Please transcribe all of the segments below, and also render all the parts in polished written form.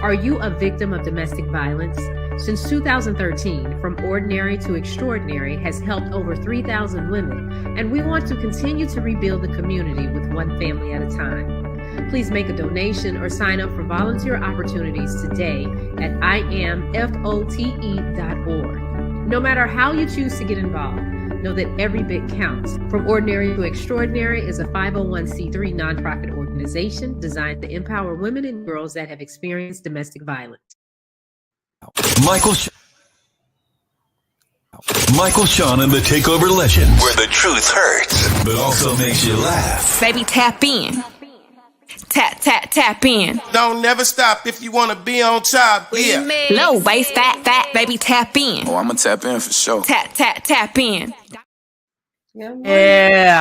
Are you a victim of domestic violence? Since 2013, From Ordinary to Extraordinary has helped over 3,000 women, and we want to continue to rebuild the community with one family at a time. Please make a donation or sign up for volunteer opportunities today at IamFote.org. No matter how you choose to get involved, know that every bit counts. From Ordinary to Extraordinary is a 501c3 nonprofit organization designed to empower women and girls that have experienced domestic violence. Michael Shawn and the Takeover Legends, where the truth hurts, but also makes you laugh. Baby, tap in. Tap in. Don't never stop if you want to be on top. Yeah. Low waist, fat, baby, tap in. Oh, I'm gonna tap in for sure. Tap in. Yeah.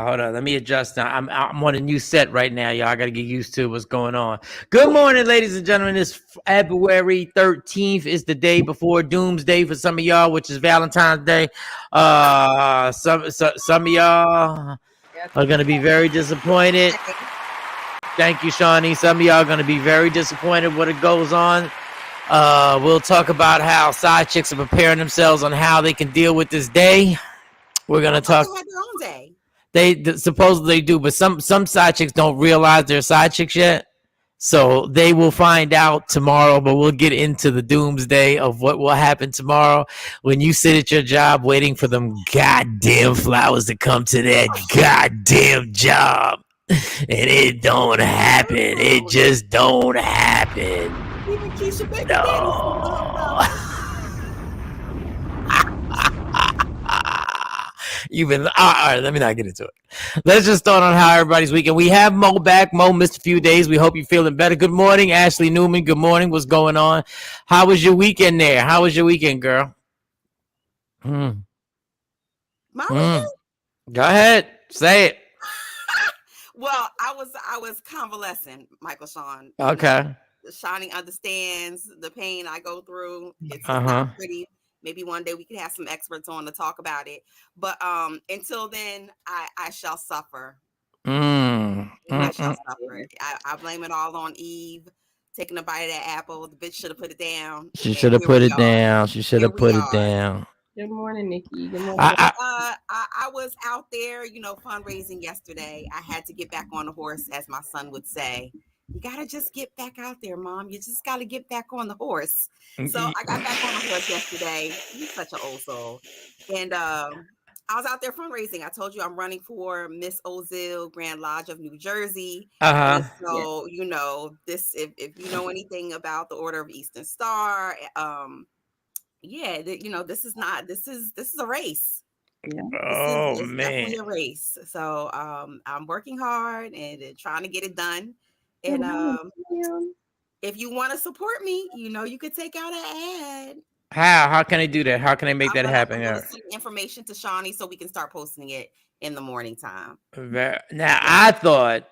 Hold on. Let me adjust now. I'm on a new set right now, y'all. I got to get used to what's going on. Good morning, ladies and gentlemen. It's February 13th. Is the day before Doomsday for some of y'all, which is Valentine's Day. Some of y'all are going to be very disappointed. Thank you, Shawnee. Some of y'all are going to be very disappointed when it goes on. We'll talk about how side chicks are preparing themselves on how they can deal with this day. We're gonna talk. They have their own day. They supposedly do, but some side chicks don't realize they're side chicks yet. So they will find out tomorrow. But we'll get into the doomsday of what will happen tomorrow when you sit at your job waiting for them goddamn flowers to come to that goddamn job, and it don't happen. It just don't happen. Even Keisha Baker No. You've been all right. Let me not get into it. Let's just start on how everybody's weekend. We have Mo back. Mo missed a few days. We hope you're feeling better. Good morning, Ashley Newman. Good morning. What's going on? How was your weekend there? How was your weekend, girl? My weekend? Go ahead. Say it. Well, I was convalescent, Michael Shawn. Okay. Shawnee understands the pain I go through. It's not pretty. Maybe one day we could have some experts on to talk about it. But until then, I shall suffer. I shall suffer. I blame it all on Eve taking a bite of that apple. The bitch should have put it down. She should have put it down. She should have put it down. Good morning, Nikki. Good morning. I was out there, fundraising yesterday. I had to get back on the horse, as my son would say. You got to just get back out there, Mom. You just got to get back on the horse. So I got back on the horse yesterday. He's such an old soul. And I was out there fundraising. I told you I'm running for Miss Ozil Grand Lodge of New Jersey. So, this, if you know anything about the Order of Eastern Star, this is a race. Yeah. It's definitely a race. So I'm working hard and trying to get it done. And if you want to support me, you could take out an ad. How can I do that? How can I make that happen? I'm send information to Shawnee so we can start posting it in the morning time. Now I thought,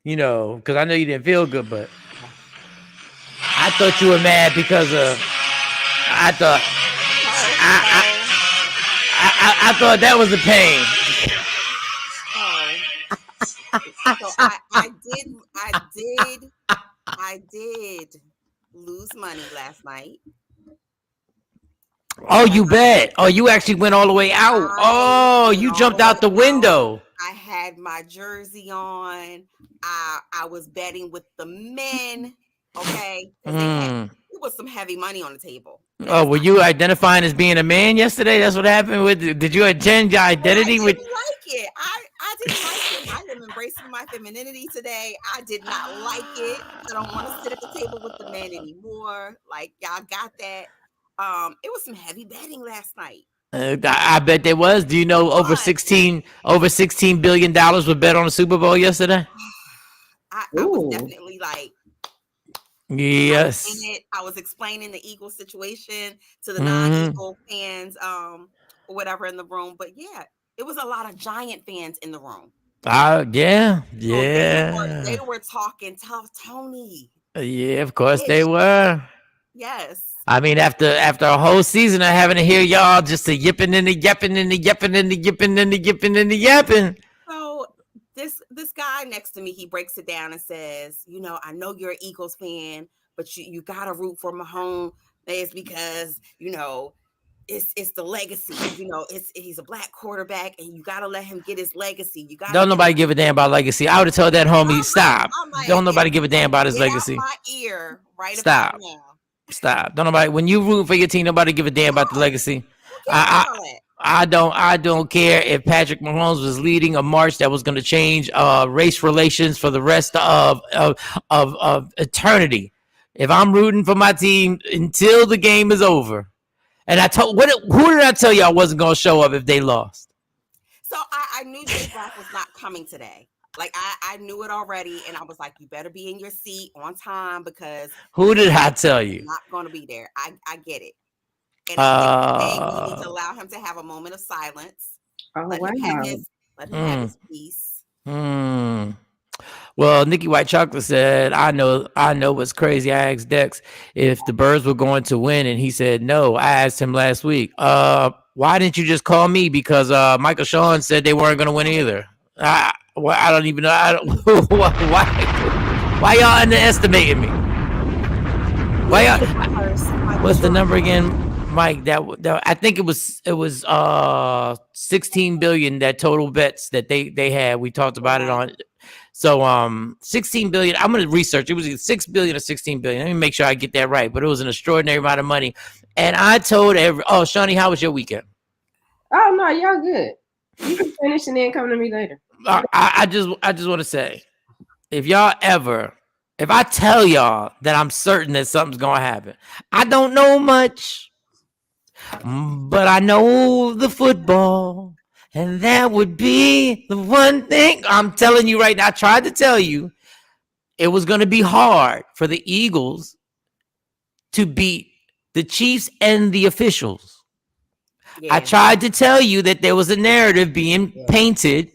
because I know you didn't feel good, but I thought you were mad because of. I thought that was a pain. So I did lose money last night. Oh, you bet. Oh, you actually went all the way out. You jumped out the window. I had my jersey on. I was betting with the men. Okay. There was some heavy money on the table. Oh, were you identifying as being a man yesterday? That's what happened. Did you change your identity? I didn't like it. I didn't like it. I am embracing my femininity today. I did not like it. I don't want to sit at the table with the men anymore. Like, y'all got that. It was some heavy betting last night. I bet there was. Do you know over $16 billion were bet on the Super Bowl yesterday? I was definitely like, yes. I was explaining the Eagles situation to the non-Eagle fans, or whatever in the room. But yeah, it was a lot of Giant fans in the room. Yeah. So they were talking tough Tony. Yeah, of course they were. Yes. I mean, after a whole season of having to hear y'all just the yipping and the yapping and the yipping and the yipping and the yipping and the yapping. So this guy next to me, he breaks it down and says, you know, I know you're an Eagles fan, but you gotta root for Mahomes. It's because, you know, it's the legacy. You know, he's a black quarterback, and you gotta let him get his legacy. You gotta Don't nobody give a damn about legacy. I would have told that homie, stop. Don't nobody give a damn about his legacy. Out my ear right Stop. about now. Stop. Don't nobody. When you root for your team, nobody give a damn about the legacy. I don't care if Patrick Mahomes was leading a march that was going to change race relations for the rest of eternity. If I'm rooting for my team until the game is over, and who did I tell you I wasn't going to show up if they lost? So I knew Jay Black was not coming today. Like I knew it already, and I was like, you better be in your seat on time because who did I tell you? Not going to be there. I get it. And I think we need to allow him to have a moment of silence. Let him have his peace. Well, Nikki White Chocolate said, I know what's crazy. I asked Dex if the Birds were going to win, and he said no. I asked him last week, why didn't you just call me? Because Michael Shawn said they weren't going to win either. I don't even know. Why y'all underestimating me? Why y'all? What's the number again, Mike? That I think it was 16 billion, that total bets that they had. We talked about it on. So 16 billion. I'm gonna research. It was either 6 billion or 16 billion. Let me make sure I get that right. But it was an extraordinary amount of money. And I told Shawnee, how was your weekend? Oh no, y'all good. You can finish and then come to me later. I just want to say, if I tell y'all that I'm certain that something's gonna happen, I don't know much, but I know the football, and that would be the one thing I'm telling you right now. I tried to tell you it was gonna be hard for the Eagles to beat the Chiefs and the officials. Yeah. I tried to tell you that there was a narrative being painted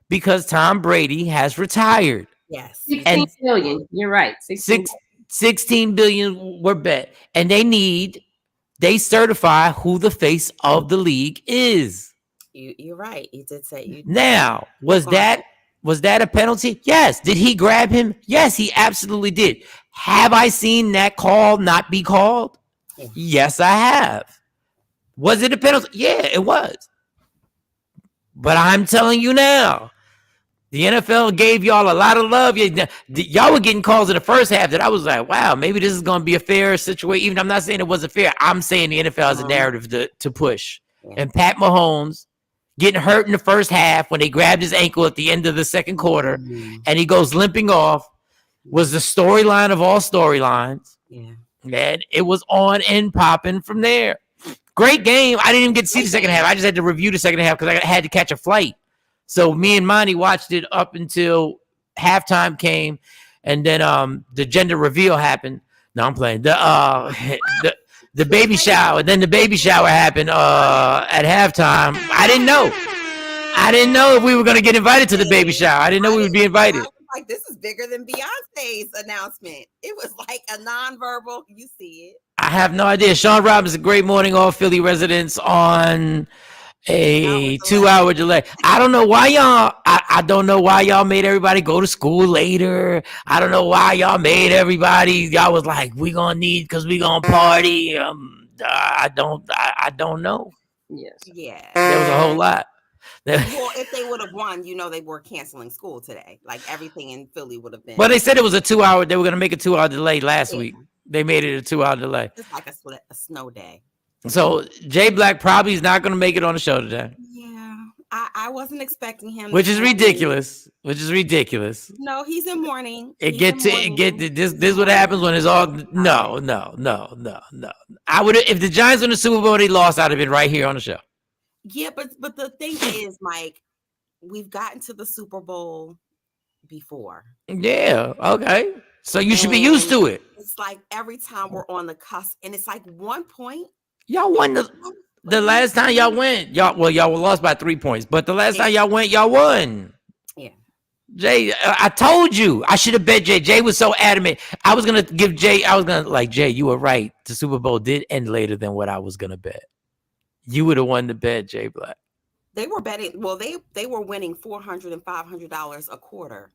because Tom Brady has retired. Yes. 16 billion. You're right. 16 billion were bet. And they certify who the face of the league is. You're right. You did say you. Now, was that a penalty? Yes. Did he grab him? Yes, he absolutely did. Have I seen that call not be called? Yeah. Yes, I have. Was it a penalty? Yeah, it was. But I'm telling you now, the NFL gave y'all a lot of love. Y'all were getting calls in the first half that I was like, wow, maybe this is going to be a fair situation. Even I'm not saying it wasn't fair. I'm saying the NFL has a narrative to push. Yeah. And Pat Mahomes getting hurt in the first half when they grabbed his ankle at the end of the second quarter and he goes limping off was the storyline of all storylines. Yeah. And it was on and popping from there. Great game. I didn't even get to see the second half. I just had to review the second half because I had to catch a flight. So me and Monty watched it up until halftime came, and then the gender reveal happened. No, I'm playing. The baby shower. Then the baby shower happened at halftime. I didn't know if we were going to get invited to the baby shower. I didn't know we would be invited. Like, this is bigger than Beyonce's announcement. It was like a nonverbal. You see it. I have no idea. Shawn Robinson, great morning, all Philly residents on a 2-hour delay. I don't know why y'all. I don't know why y'all made everybody go to school later. I don't know why y'all made everybody. Y'all was like, we gonna need because we gonna party. I don't know. Yes. Yeah. There was a whole lot. Well, if they would have won, they were canceling school today. Like everything in Philly would have been. Well, they said it was a 2-hour. They were gonna make a 2-hour delay last week. They made it a 2-hour delay. It's like a snow day. So Jay Black probably is not going to make it on the show today. Yeah, I wasn't expecting him. Which is ridiculous. No, he's in mourning. This is what happens when it's all no. I would if the Giants won the Super Bowl, they lost. I'd have been right here on the show. Yeah, but the thing is, Mike, we've gotten to the Super Bowl before. Yeah. Okay. So you should be used to it. It's like every time we're on the cusp, and it's like 1 point. Y'all won the last time y'all went. Y'all were lost by 3 points, but the last time y'all went, y'all won. Yeah. Jay, I told you I should have bet Jay. Jay was so adamant. I was gonna give Jay. I was gonna like Jay. You were right. The Super Bowl did end later than what I was gonna bet. You would have won the bet, Jay Black. They were betting. Well, they were winning $400 and $500 a quarter.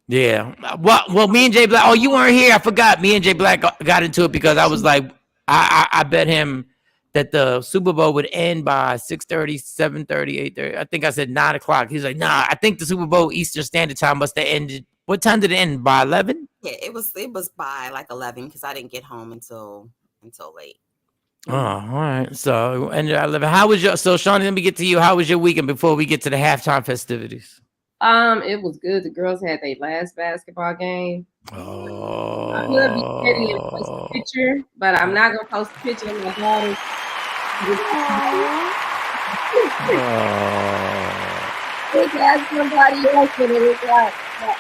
Yeah. Well, me and Jay Black. Oh, you weren't here. I forgot. Me and Jay Black got into it because I was like, I bet him that the Super Bowl would end by 6:30, 7:30, 8:30. I think I said 9 o'clock. He's like, nah. I think the Super Bowl Eastern Standard Time must have ended. What time did it end? By 11? Yeah, it was by like 11 because I didn't get home until late. Oh, all right. So ended at 11. How was your? So Shawnee, let me get to you. How was your weekend before we get to the halftime festivities? It was good. The girls had their last basketball game. Oh. I could be ready and post a picture, but I'm not gonna post a picture of my daughter. It has somebody else in it.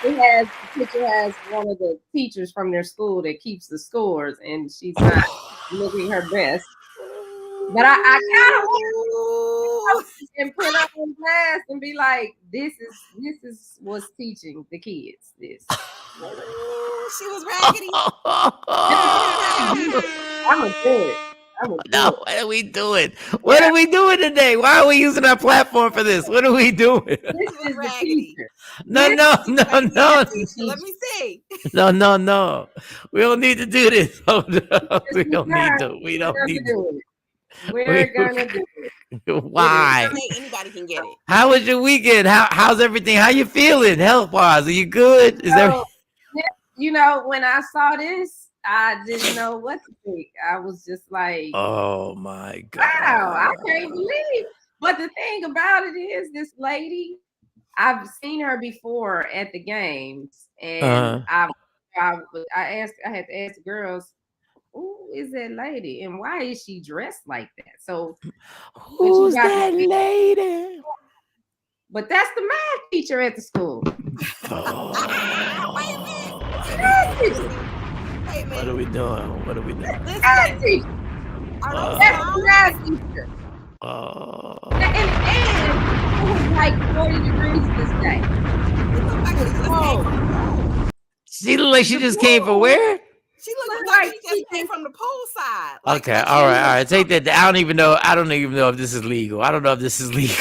The picture has one of the teachers from their school that keeps the scores, and she's not looking her best. But I kind of want to and put up in class and be like, this is what's teaching the kids this. She was raggedy. I'm a good. No, what are we doing? What are we doing today? Why are we using our platform for this? What are we doing? This is the teacher. No. Let me see. No. We don't need to do this. We don't need to. We don't need to. We're gonna do it. Why? Anybody can get it. How was your weekend? How's everything? How you feeling health wise? Are you good? Is there? You know, when I saw this, I didn't know what to think. I was just like, oh my God. Wow, I can't believe. But the thing about it is, this lady, I've seen her before at the games, and I had to ask the girls, who is that lady and why is she dressed like that? So who's that lady? But that's the math teacher at the school. What are we doing? What are we doing? Math teacher. That's the math teacher. And it was like 40 degrees this day. She looked like she just came from where? She looked like she just came from the poolside. Like, okay, all right. Take that. I don't even know if this is legal. I don't know if this is legal.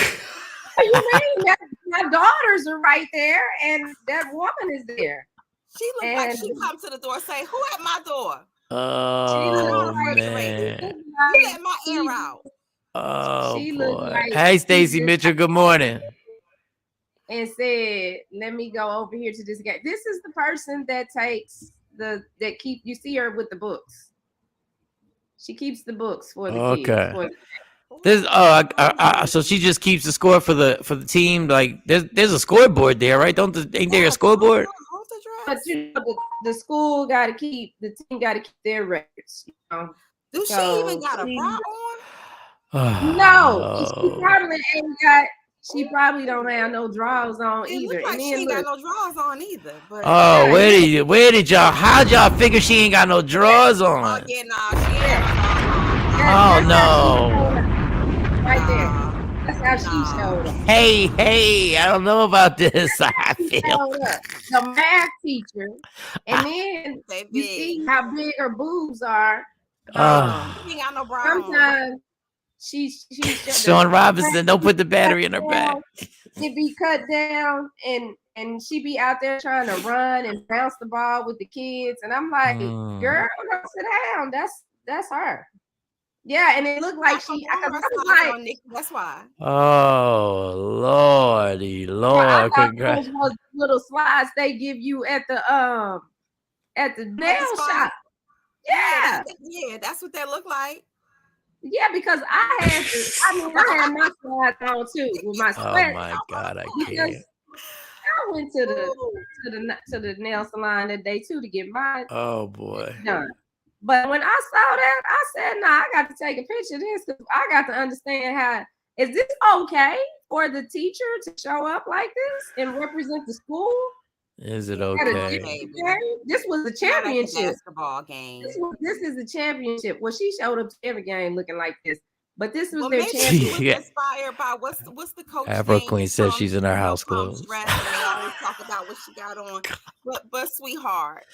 What do you mean? My daughters are right there, and that woman is there. She looked like she come to the door, say, "Who at my door?" Oh man! You let my air out. Oh boy! Hey, Stacy Mitchell. Good morning. And said, "Let me go over here to this guy." This is the person that takes you see her with the books. She keeps the books for the kids. This so she just keeps the score for the team. Like there's a scoreboard there, right? Ain't there a scoreboard? But you know, the school got to keep, the team got to keep their records. You know? Do she even got a bra on? No, she probably ain't got. She probably don't have no drawers on either. Like she ain't got no drawers on either. But where did y'all? How'd y'all figure she ain't got no drawers on? Oh yeah, no, she ain't. Oh no! Right there. That's how she showed up. Hey! I don't know about this. I feel the math teacher, and then you see how big her boobs are. She ain't got no bra. Sometimes. She's Shawn Robinson, don't put the battery in her back. She'd be cut down and she'd be out there trying to run and bounce the ball with the kids. And I'm like, girl, don't sit down. That's her. Yeah, and it looked like that's why. Oh Lordy, Lord. Those little slides they give you at the nail shop. Yeah. Yeah, that's what that looked like. Yeah, because I had my slides on too with my sweat. Oh my God, I can't. I went to the nail salon that day too to get mine. Oh boy. Done. But when I saw that, I said, "Nah, I got to take a picture of this because I got to understand how is this okay for the teacher to show up like this and represent the school? Is it okay? This was the championship basketball game. This is the championship. Well, she showed up to every game looking like this, but this was their championship. championship. She was inspired by what's the coach? Afro Queen says she's in her house clothes. They always talk about what she got on, but sweetheart,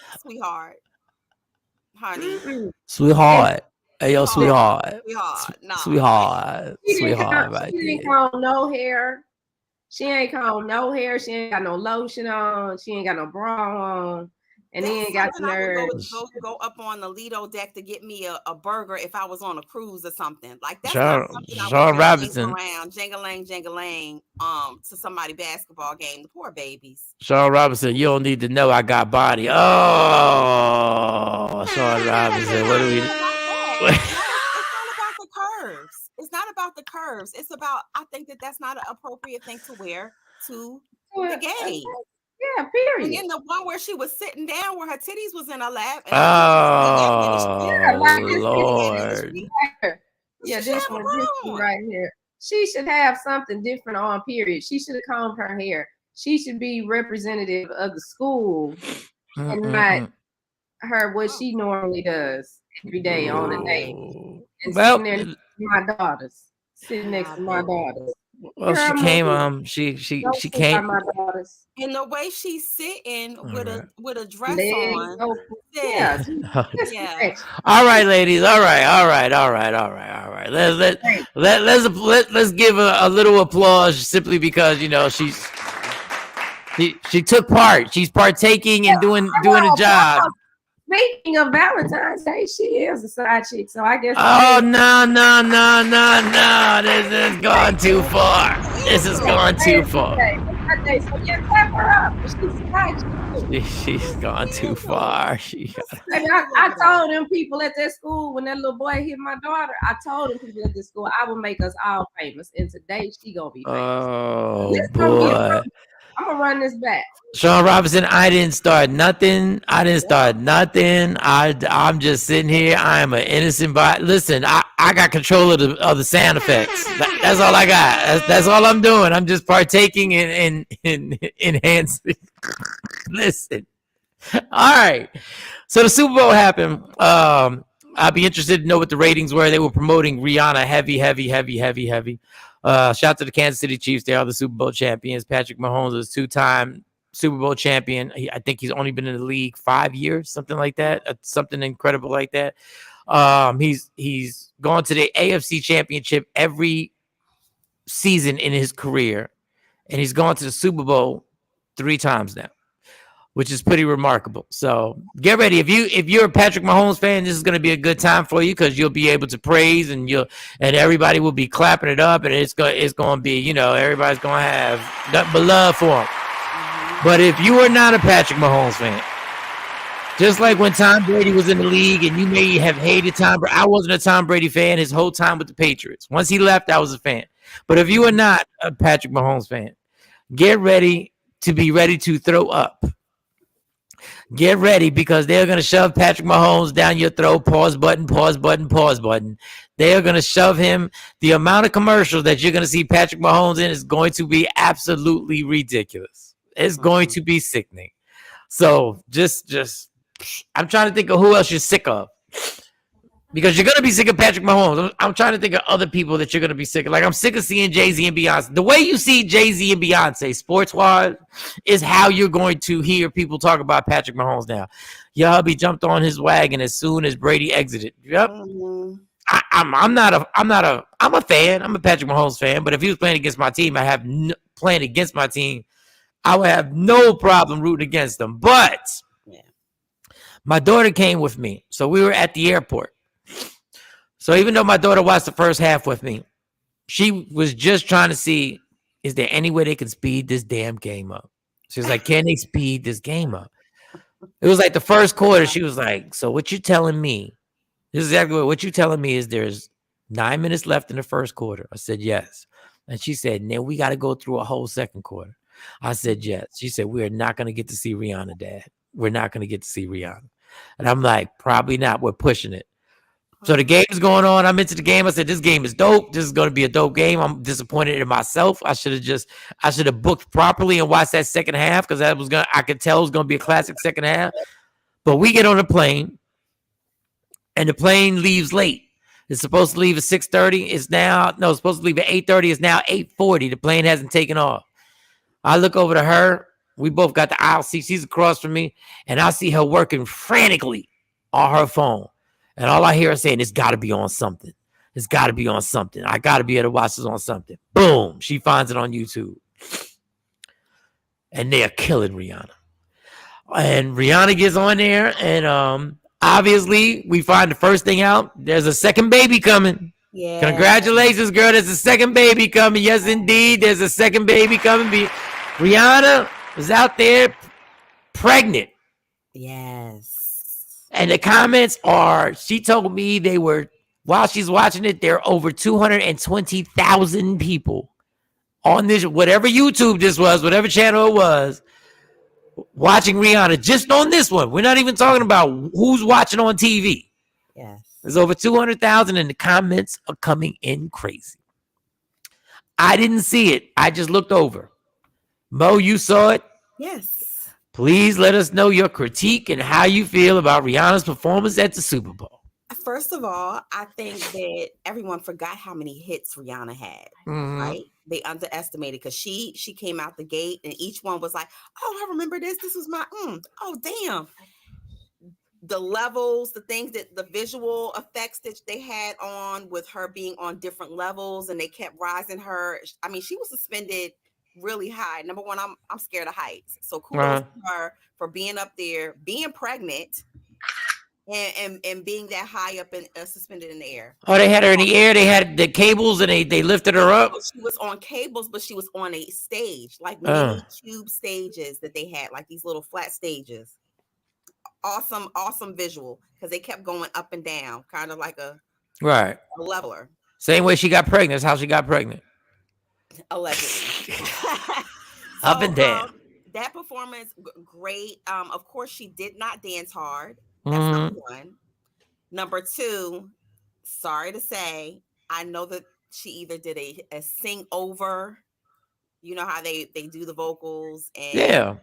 honey, sweetheart. Hey, yo, sweetheart. Nah. Sweetheart, right She ain't there. comb no hair. She ain't comb no hair. She ain't got no lotion on. She ain't got no bra on. And That's then got the something I would nerve. go up on the Lido deck to get me a burger if I was on a cruise or something. Like that's not Shawn something I would Shawn just Robinson. around, jangling, to somebody basketball game. The poor babies. Shawn Robinson, you don't need to know I got body. Oh, Shawn Robinson, what do we? It's not about the curves. It's not about the curves. It's about, I think that's not an appropriate thing to wear to the game. Yeah, period. And then the one where she was sitting down where her titties was in her lap. And Lord. Yeah, this one right here. She should have something different on, period. She should have combed her hair. She should be representative of the school and not her what she normally does every day on a day. And sitting there next to my daughters. Sitting next to my daughters. Well, she came. She came. And the way she's sitting with a dress Legs on. Yeah. All right, ladies. All right. Let's give a little applause simply because she took part. She's partaking and doing a job. Speaking of Valentine's Day, she is a side chick, so I guess. Oh no! This has gone too far. This has gone too far. She's gone too far. I told them people at that school when that little boy hit my daughter. I told them people at this school I would make us all famous, and today she gonna be famous. Oh boy! I'm gonna run this back. Shawn Robinson, I didn't start nothing. I'm just sitting here. I am an innocent body. Listen, I got control of the sound effects. That's all I got. That's all I'm doing. I'm just partaking in enhancing. Listen. All right. So the Super Bowl happened. I'd be interested to know what the ratings were. They were promoting Rihanna heavy. Shout out to the Kansas City Chiefs. They are the Super Bowl champions. Patrick Mahomes is two-time Super Bowl champion. I think he's only been in the league 5 years, something like that, something incredible like that. He's gone to the AFC Championship every season in his career, and he's gone to the Super Bowl 3 times now, which is pretty remarkable. So get ready. If you're a Patrick Mahomes fan, this is going to be a good time for you because you'll be able to praise and everybody will be clapping it up, and it's going to be, everybody's going to have nothing but love for him. But if you are not a Patrick Mahomes fan, just like when Tom Brady was in the league and you may have hated Tom Brady, I wasn't a Tom Brady fan his whole time with the Patriots. Once he left, I was a fan. But if you are not a Patrick Mahomes fan, get ready to be ready to throw up. Get ready because they're going to shove Patrick Mahomes down your throat. Pause button. They are going to shove him. The amount of commercials that you're going to see Patrick Mahomes in is going to be absolutely ridiculous. It's going to be sickening. So just I'm trying to think of who else you're sick of. Because you're going to be sick of Patrick Mahomes. I'm trying to think of other people that you're going to be sick of. Like, I'm sick of seeing Jay-Z and Beyonce. The way you see Jay-Z and Beyonce, sports-wise, is how you're going to hear people talk about Patrick Mahomes now. Your hubby jumped on his wagon as soon as Brady exited. Yep. I'm a fan. I'm a Patrick Mahomes fan. But if he was playing against my team, I would have no problem rooting against them. But my daughter came with me. So we were at the airport. So even though my daughter watched the first half with me, she was just trying to see, is there any way they can speed this damn game up? She was like, can they speed this game up? It was like the first quarter. She was like, so what you telling me? This is exactly what you telling me is there's 9 minutes left in the first quarter. I said, yes. And she said, now we got to go through a whole second quarter. I said, yes. She said, we're not going to get to see Rihanna, Dad. We're not going to get to see Rihanna. And I'm like, probably not. We're pushing it. So the game is going on. I'm into the game. I said, this game is dope. This is going to be a dope game. I'm disappointed in myself. I should have booked properly and watched that second half because I could tell it was going to be a classic second half. But we get on the plane and the plane leaves late. It's supposed to leave at 6:30. It's supposed to leave at 8:30. It's now 8:40. The plane hasn't taken off. I look over to her. We both got the aisle seat. She's across from me. And I see her working frantically on her phone. And all I hear is saying, it's got to be on something. It's got to be on something. I got to be able to watch this on something. Boom. She finds it on YouTube. And they're killing Rihanna. And Rihanna gets on there. And obviously, we find the first thing out. There's a second baby coming. Yeah. Congratulations, girl. There's a second baby coming. Yes, indeed. There's a second baby coming. Rihanna was out there pregnant. Yes. And the comments are, she told me they were, while she's watching it, there are over 220,000 people on this, whatever YouTube this was, whatever channel it was, watching Rihanna just on this one. We're not even talking about who's watching on TV. Yes. There's over 200,000 and the comments are coming in crazy. I didn't see it. I just looked over. Mo, you saw it? Yes. Please let us know your critique and how you feel about Rihanna's performance at the Super Bowl. First of all, I think that everyone forgot how many hits Rihanna had, right? They underestimated because she came out the gate and each one was like, oh, I remember this. This was my, oh, damn. The levels, the things that the visual effects that they had on with her being on different levels and they kept rising her. I mean, she was suspended really high. Number one, I'm scared of heights. So kudos to her for being up there, being pregnant, and being that high up and suspended in the air. Oh, they had her in the air. They had the cables and they lifted her up. She was on cables, but she was on a stage, like mini tube stages that they had, like these little flat stages. Awesome visual because they kept going up and down, kind of like a leveler. Same way she got pregnant. That's how she got pregnant. Allegedly. Up and down. That performance, great. Of course, she did not dance hard. That's number one. Number two, sorry to say, I know that she either did a sing over. You know how they do the vocals and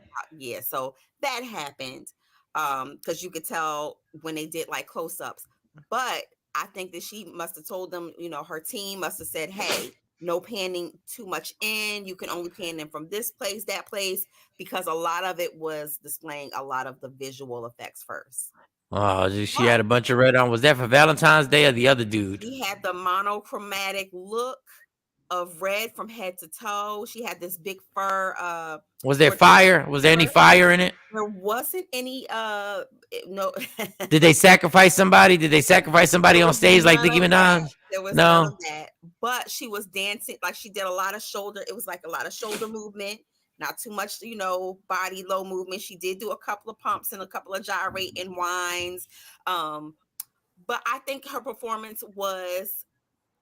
so that happened. Because you could tell when they did like close-ups. But I think that she must have told them, her team must have said, hey, no panning too much in. You can only pan in from this place, that place, because a lot of it was displaying a lot of the visual effects first. Oh, she had a bunch of red on. Was that for Valentine's Day or the other dude? She had the monochromatic look of red from head to toe. She had this big fur. Was there fire? Was there any fire in it? There wasn't any. No. Did they sacrifice somebody? Did they sacrifice somebody on stage like Nicki Minaj? There was none of that. But she was dancing like she did a lot of shoulder. It was like a lot of shoulder movement. Not too much, body low movement. She did do a couple of pumps and a couple of gyrate and winds. But I think her performance was.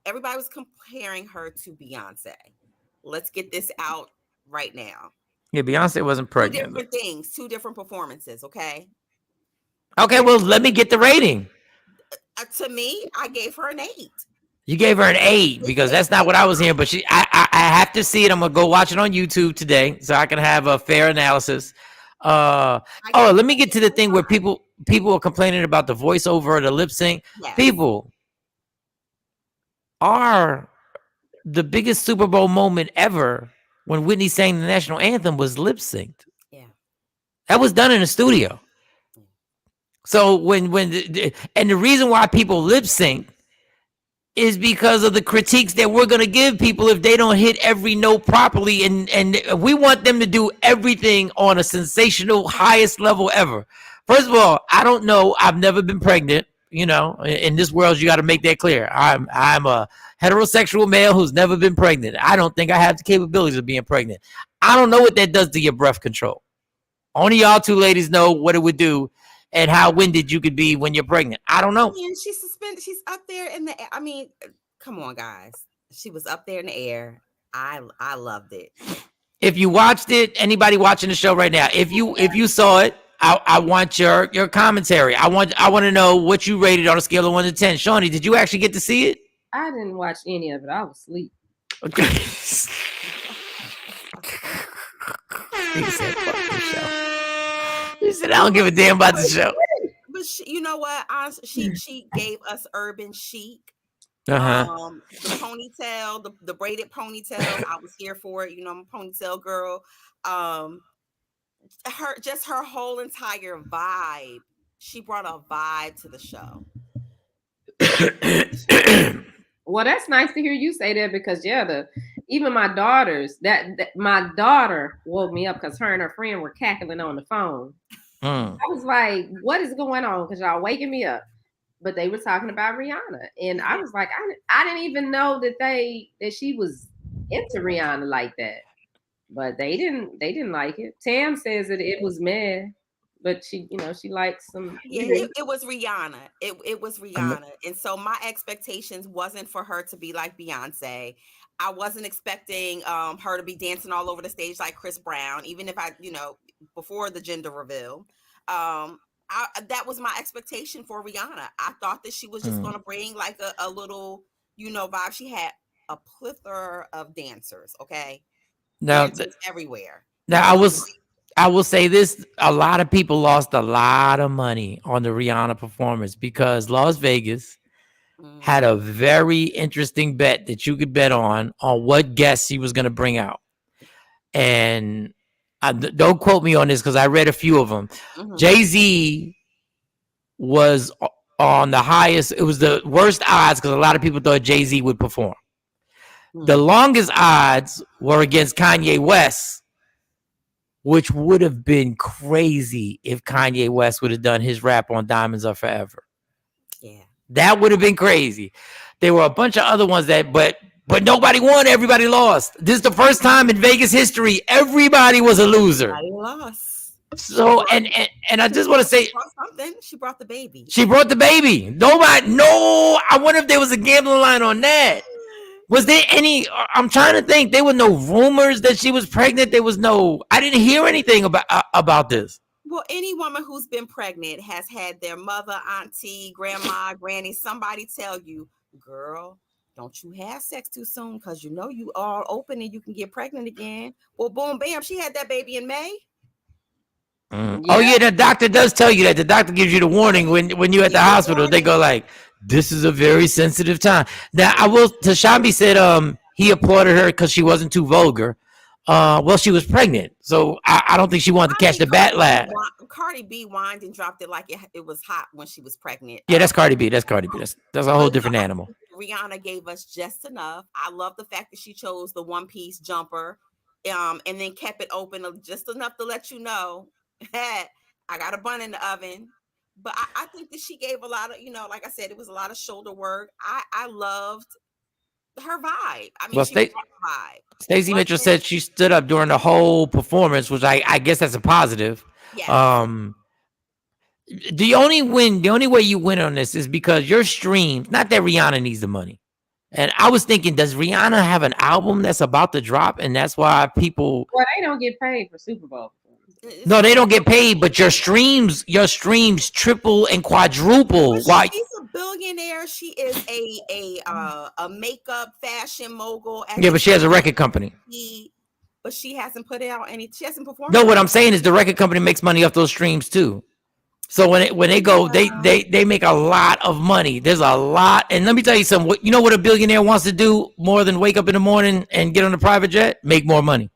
Everybody was comparing her to Beyonce. Let's get this out right now. Yeah, Beyonce wasn't pregnant. 2 different things, 2 different performances, okay? Okay, well, let me get the rating. To me, I gave her an 8. You gave her an 8 because that's not what I was hearing. But I have to see it. I'm gonna go watch it on YouTube today so I can have a fair analysis. Let me get to the thing where people are complaining about the voiceover or the lip sync. Yes. People. The biggest Super Bowl moment ever when Whitney sang the national anthem was lip synced. Yeah, that was done in a studio. So and the reason why people lip sync is because of the critiques that we're gonna give people if they don't hit every note properly, and we want them to do everything on a sensational highest level ever. First of all, I don't know. I've never been pregnant. In this world, you got to make that clear. I'm a heterosexual male who's never been pregnant. I don't think I have the capabilities of being pregnant. I don't know what that does to your breath control. Only y'all 2 ladies know what it would do and how winded you could be when you're pregnant. I don't know. And she's suspended. She's up there in the air. I mean, come on, guys. She was up there in the air. I loved it. If you watched it, anybody watching the show right now, if you saw it, I want your commentary. I want to know what you rated on a scale of 1 to 10. Shawnee, did you actually get to see it? I didn't watch any of it. I was asleep. Okay. He said, "Fuck the show." He said, "I don't give a damn about the show." But you know what? She gave us urban chic. The ponytail, the braided ponytail. I was here for it. I'm a ponytail girl. Her whole entire vibe. She brought a vibe to the show. Well, that's nice to hear you say that because even my daughters my daughter woke me up because her and her friend were cackling on the phone. I was like, "What is going on?" Because y'all waking me up. But they were talking about Rihanna, and I was like, I didn't even know that she was into Rihanna like that. But they didn't like it. Tam says that it was meh, but she likes some. Yeah, it was Rihanna. It was Rihanna. And so my expectations wasn't for her to be like Beyonce. I wasn't expecting her to be dancing all over the stage like Chris Brown, even if before the gender reveal. That was my expectation for Rihanna. I thought that she was just going to bring like a little, vibe. She had a plethora of dancers, okay? Now, dancers everywhere. Now, I will say this: a lot of people lost a lot of money on the Rihanna performance because Las Vegas had a very interesting bet that you could bet on what guests she was going to bring out. And don't quote me on this because I read a few of them. Jay-Z was on the highest. It was the worst odds because a lot of people thought Jay-Z would perform. The longest odds were against Kanye West, which would have been crazy if Kanye West would have done his rap on Diamonds Are Forever. Yeah. That would have been crazy. There were a bunch of other ones but nobody won, everybody lost. This is the first time in Vegas history everybody was a loser. Everybody lost. So and I just want to say she brought the baby. She brought the baby. I wonder if there was a gambling line on that. Was there any? I'm trying to think. There were no rumors that she was pregnant. I didn't hear anything about this. Well, any woman who's been pregnant has had their mother, auntie, grandma, granny, somebody tell you, girl, don't you have sex too soon because you all open and you can get pregnant again. Well, boom, bam, she had that baby in May. Yeah. Oh yeah, the doctor does tell you that. The doctor gives you the warning when you're at the hospital. They go like, this is a very sensitive time. Now, Tashambi said he applauded her because she wasn't too vulgar. Well, she was pregnant, so I don't think she wanted to catch the backlash. Cardi B whined and dropped it like it was hot when she was pregnant. Yeah, that's Cardi B. That's a whole different animal. Rihanna gave us just enough. I love the fact that she chose the one-piece jumper, and then kept it open just enough to let you know, I got a bun in the oven. But I think that she gave a lot of, like I said, it was a lot of shoulder work. I loved her vibe. I mean, she brought the vibe. Stacey Mitchell said she stood up during the whole performance, which I guess that's a positive. Yes. The only way you win on this is because your streams, not that Rihanna needs the money. And I was thinking, does Rihanna have an album that's about to drop? And that's why people... Well, they don't get paid for Super Bowl. No, they don't get paid, but your streams triple and quadruple. Well, she's a billionaire. She is a makeup fashion mogul. Yeah, but she has a record company. But she hasn't put out any. She hasn't performed. No, what I'm saying is the record company makes money off those streams too. So when they go, they make a lot of money. There's a lot, and let me tell you something. You know what a billionaire wants to do more than wake up in the morning and get on a private jet? Make more money.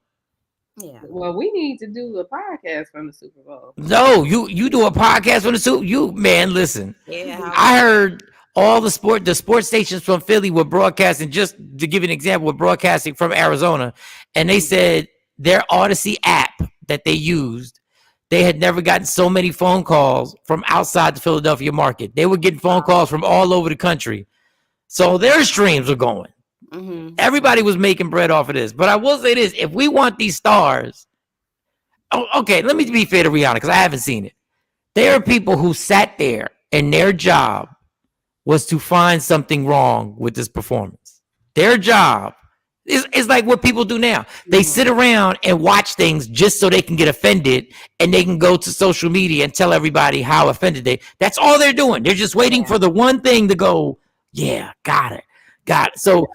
Yeah. Well, we need to do a podcast from the Super Bowl. No, you do a podcast from the Super. Listen. Yeah. I heard all the sports stations from Philly were broadcasting. Just to give you an example, were broadcasting from Arizona, and they said their Odyssey app that they used, they had never gotten so many phone calls from outside the Philadelphia market. They were getting phone calls from all over the country, so their streams were going. Mm-hmm. Everybody was making bread off of this. But I will say this: if we want these stars, okay, let me be fair to Rihanna because I haven't seen it. There are people who sat there and their job was to find something wrong with this performance. Their job is like what people do now. They sit around and watch things just so they can get offended and they can go to social media and tell everybody how offended that's all they're doing. They're just waiting for the one thing to go, yeah, got it. So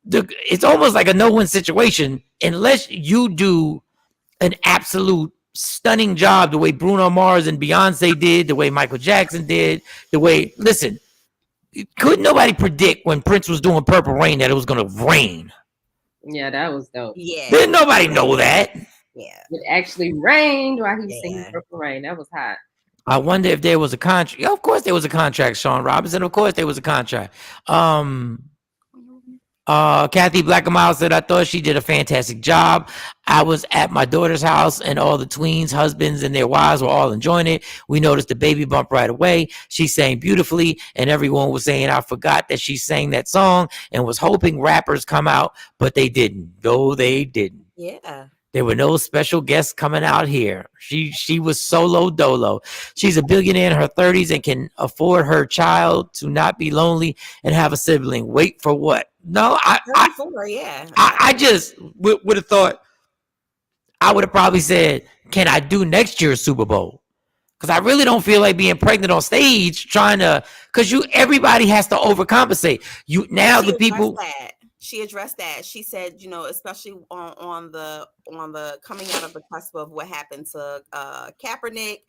it's almost like a no-win situation unless you do an absolute stunning job the way Bruno Mars and Beyonce did, the way Michael Jackson did, listen, couldn't nobody predict when Prince was doing Purple Rain that it was going to rain? Yeah, that was dope. Yeah. Didn't nobody know that? Yeah. It actually rained while he was singing Purple Rain. That was hot. I wonder if there was a contract. Yeah, of course there was a contract, Shawn Robinson. Of course there was a contract. Kathy Blackamile said, I thought she did a fantastic job. I was at my daughter's house and all the tweens, husbands, and their wives were all enjoying it. We noticed the baby bump right away. She sang beautifully, and everyone was saying, I forgot that she sang that song and was hoping rappers come out, but they didn't. No, they didn't. Yeah. There were no special guests coming out here. She was solo dolo. She's a billionaire in her 30s and can afford her child to not be lonely and have a sibling. Wait for what? No, I just would have thought, I would have probably said, can I do next year's Super Bowl? Because I really don't feel like being pregnant on stage trying to, because everybody has to overcompensate. She addressed that. She said, you know, especially on the coming out of the cusp of what happened to Kaepernick,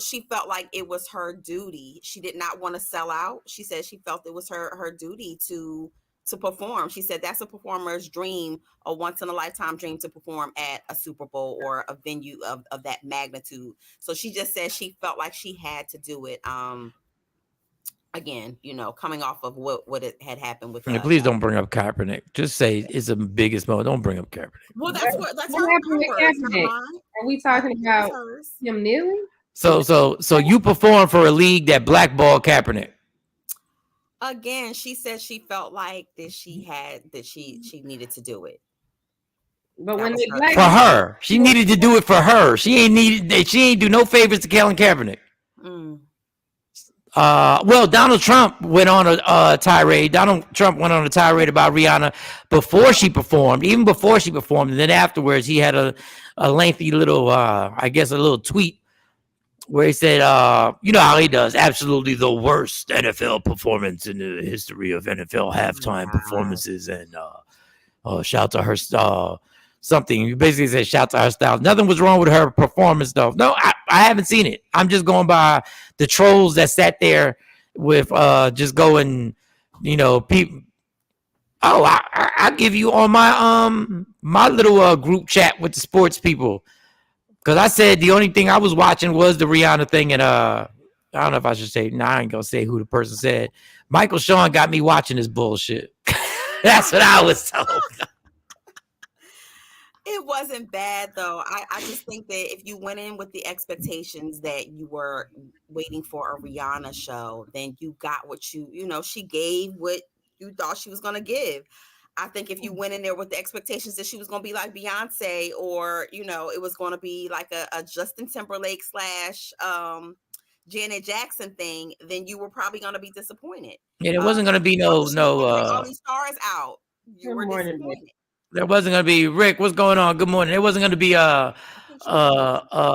she felt like it was her duty. She did not want to sell out. She said she felt it was her duty to perform. She said that's a performer's dream, a once in a lifetime dream, to perform at a Super Bowl or a venue of that magnitude. So she just said she felt like she had to do it. Again, you know, coming off of what it had happened with. Please don't bring up Kaepernick. Just say it's the biggest moment. Don't bring up Kaepernick. Well, that's what happened with Kaepernick. Are we talking about him kneeling? So you performed for a league that blackballed Kaepernick. Again, she said she felt like that she needed to do it. But when for her, she needed to do it for her. She ain't do no favors to Colin Kaepernick. Well, Donald Trump went on a tirade. Donald Trump went on a tirade about Rihanna before she performed, even before she performed. And then afterwards, he had a lengthy little, I guess, a little tweet where he said, you know how he does, absolutely the worst NFL performance in the history of NFL halftime performances. And shout to her something. You basically said shout to her style. Nothing was wrong with her performance, though. No, I haven't seen it. I'm just going by the trolls that sat there with just going, you know, people. Oh, I give you on my my little group chat with the sports people, because I said the only thing I was watching was the Rihanna thing, and I don't know if I should say. I ain't gonna say who the person said. Michael Shawn got me watching this bullshit. That's what I was told. It wasn't bad, though. I just think that if you went in with the expectations that you were waiting for a Rihanna show, then you got what you know, she gave what you thought she was going to give. I think if you went in there with the expectations that she was going to be like Beyonce, or, you know, it was going to be like a Justin Timberlake / Janet Jackson thing, then you were probably going to be disappointed. Yeah, there wasn't going to be no all these stars out. You were disappointed. There wasn't going to be, Rick, what's going on? Good morning. There wasn't going to be a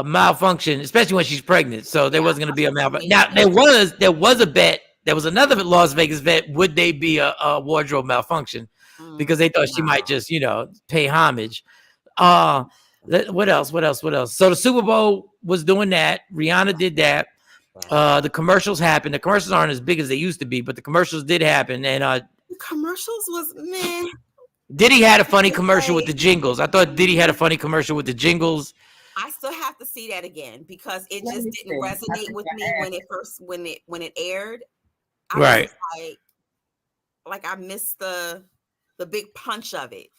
malfunction, especially when she's pregnant. So there wasn't going to be a malfunction. Now, there was a bet. There was another Las Vegas bet. Would they be a wardrobe malfunction? Because they thought she might just, you know, pay homage. What else? So the Super Bowl was doing that. Rihanna did that. The commercials happened. The commercials aren't as big as they used to be, but the commercials did happen. And the commercials was, man. Diddy had a funny commercial with the jingles. I thought Diddy had a funny commercial with the jingles. I still have to see that again because it just didn't resonate with me when it aired. I right. was like I missed the big punch of it.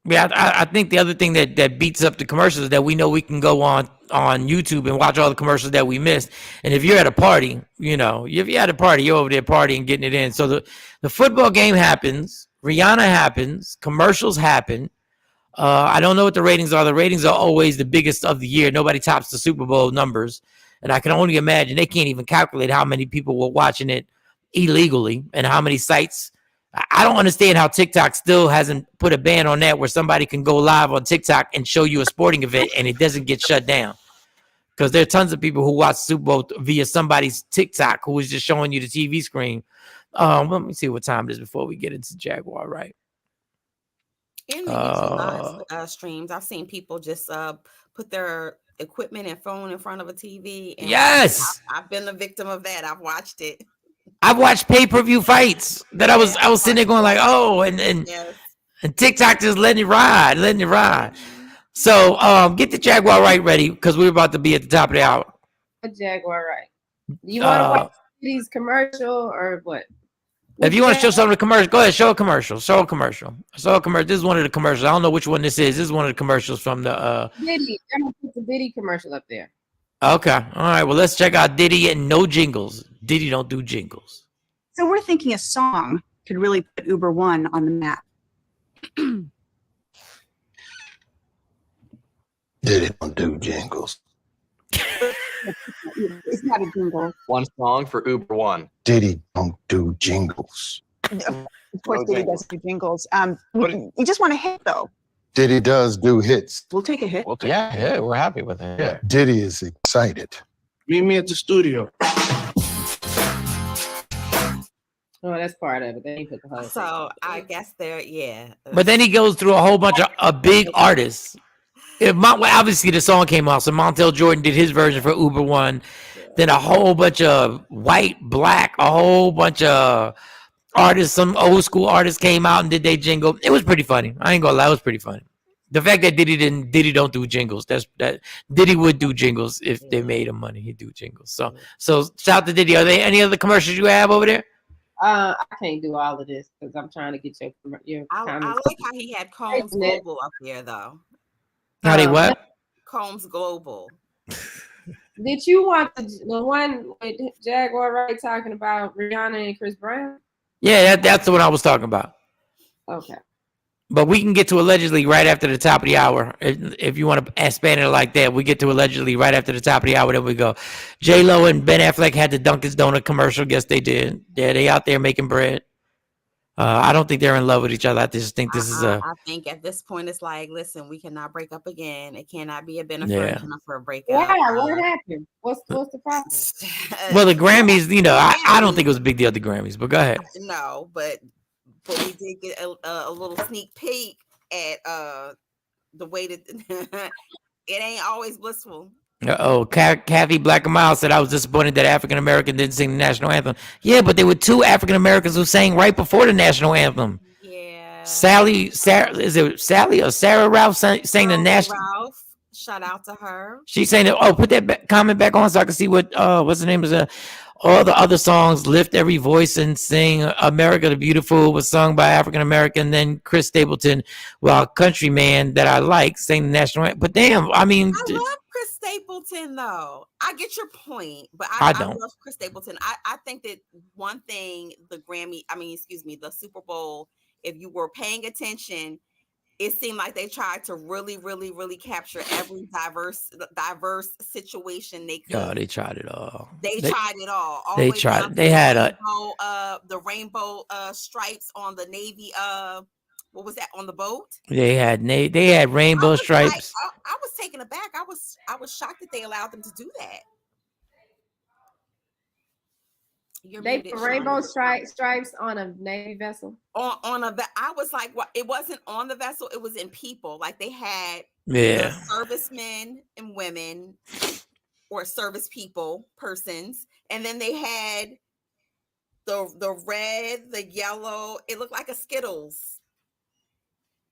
Yeah, I think the other thing that beats up the commercials is that we know we can go on YouTube and watch all the commercials that we missed. And if you're at a party, you know, if you're at a party, you're over there partying, getting it in. So the football game happens. Rihanna happens, commercials happen. I don't know what the ratings are. The ratings are always the biggest of the year. Nobody tops the Super Bowl numbers. And I can only imagine they can't even calculate how many people were watching it illegally and how many sites. I don't understand how TikTok still hasn't put a ban on that where somebody can go live on TikTok and show you a sporting event and it doesn't get shut down. Because there are tons of people who watch Super Bowl via somebody's TikTok who is just showing you the TV screen. Let me see what time it is before we get into Jaguar, right? In the YouTube live streams, I've seen people just put their equipment and phone in front of a TV. And yes, I've been a victim of that. I've watched it. I've watched pay-per-view fights that I was sitting there going like, oh, and TikTok just letting it ride. So get the Jaguar right ready because we're about to be at the top of the hour. What Jaguar right? You want to watch Diddy's commercial or what? If you want to show some of the commercials, go ahead. Show a commercial. Show a commercial. Show a commercial. This is one of the commercials. I don't know which one this is. This is one of the commercials from the Diddy. I'm gonna put the Diddy commercial up there. Okay. All right. Well, let's check out Diddy and no jingles. Diddy don't do jingles. So we're thinking a song could really put Uber One on the map. Diddy don't do jingles. It's not a jingle. One song for Uber One. Diddy don't do jingles. Of course, Diddy doesn't do jingles. You just want a hit, though. Diddy does do hits. We'll take a hit. Yeah, we're happy with it. Yeah. Diddy is excited. Meet me at the studio. Oh, that's part of it. They ain't put the whole thing. So I guess yeah. But then he goes through a whole bunch of big artists. Obviously, the song came out, so Montel Jordan did his version for Uber One. Then a whole bunch of white, black, a whole bunch of artists, some old school artists came out and did their jingle. It was pretty funny. I ain't gonna lie, it was pretty funny. The fact that Diddy don't do jingles, that Diddy would do jingles if they made him money. He'd do jingles. So shout out to Diddy. Are there any other commercials you have over there? I can't do all of this because I'm trying to get your I comments. like how he had Combs Global up there though. How they what? Combs Global. Did you want the one with Jaguar Wright talking about Rihanna and Chris Brown? Yeah, that's the one I was talking about. Okay. But we can get to allegedly right after the top of the hour. If you want to expand it like that, we get to allegedly right after the top of the hour. There we go. J-Lo and Ben Affleck had the Dunkin' Donut commercial. Guess they did. Yeah, they out there making bread. I don't think they're in love with each other. I just think this is a... I think at this point it's like, listen, we cannot break up again. It cannot be a benefit for a breakup. Yeah, what happened? What's the problem? Well, the Grammys, I don't think it was a big deal at the Grammys, but go ahead. No, but we did get a little sneak peek at the way that it ain't always blissful. Kathy Black and Miles said, I was disappointed that African American didn't sing the national anthem. Yeah, but there were two African Americans who sang right before the national anthem. Yeah. Is it Sally or Sarah Ralph sang the national? Ralph, shout out to her. She sang it. Oh, put that comment back on so I can see what's the name of all the other songs. Lift Every Voice and Sing America the Beautiful was sung by African American. Then Chris Stapleton, countryman that I like, sang the national anthem. But damn, I mean, I love Chris Stapleton though. I get your point, but I love Chris Stapleton. I think that one thing the Super Bowl, if you were paying attention, it seemed like they tried to really, really, really capture every diverse situation they could. Oh, they tried it all. They tried it all. They tried. They had the rainbow stripes on the Navy. What was that on the boat? They had rainbow stripes. I was taken aback. I was shocked that they allowed them to do that. They put rainbow stripes on a Navy vessel. I was like, what? It wasn't on the vessel. It was in people. Like they had servicemen and women, or service persons, and then they had the red, the yellow. It looked like a Skittles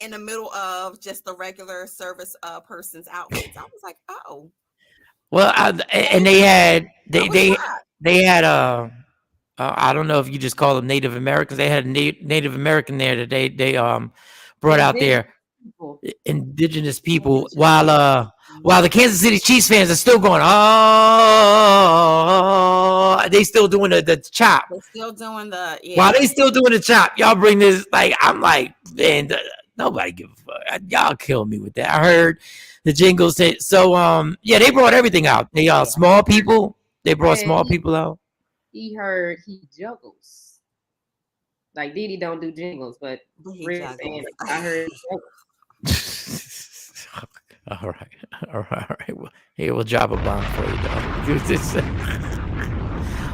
in the middle of just the regular service person's outfits. I was like, oh. Well, and they had I don't know if you just call them Native Americans. They had a Native American there that they brought out there, indigenous people, while the Kansas City Chiefs fans are still going, oh, they still doing the chop. They're still doing while they still doing the chop. Y'all bring this, I'm like, man, nobody give a fuck. Y'all kill me with that. I heard the jingles say, so they brought everything out. They small people. They brought small people out. He heard he juggles. Like Diddy don't do jingles, but I heard he juggles. All right. Well, here we'll drop a bomb for you, dog.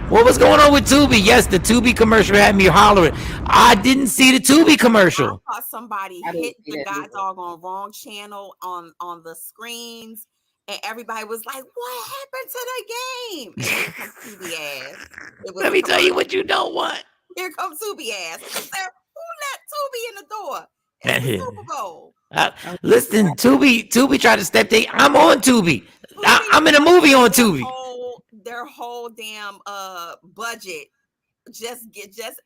What was going on with Tubi? Yes, the Tubi commercial had me hollering. I didn't see the Tubi commercial. I thought somebody hit the doggone wrong channel on the screens. And everybody was like, what happened to the game? And here comes Tubi ass. Let me tell you what you don't want. Here comes Tubi ass. Who let Tubi in the door? It's the Super Bowl. Listen, Tubi tried to step I'm on Tubi. I'm in a movie on Tubi. their whole damn budget just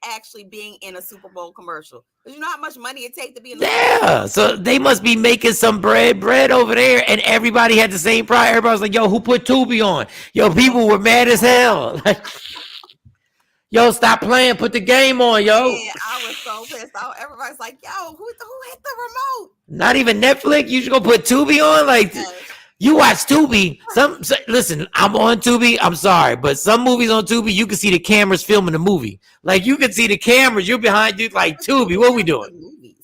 actually being in a Super Bowl commercial. Because you know how much money it takes to be in a Super Bowl? So they must be making some bread over there, and everybody had the same price. Everybody was like, yo, who put Tubi on? Yo, people were mad as hell. Like, yo, stop playing, put the game on, yo. Yeah, I was so pissed off. Everybody's like, yo, who hit the remote? Not even Netflix. You should go put Tubi on. Like, you watch Tubi. Listen, I'm on Tubi. I'm sorry, but some movies on Tubi, you can see the cameras filming the movie. Like, you can see the cameras. You're behind you. Like, Tubi, what are we doing?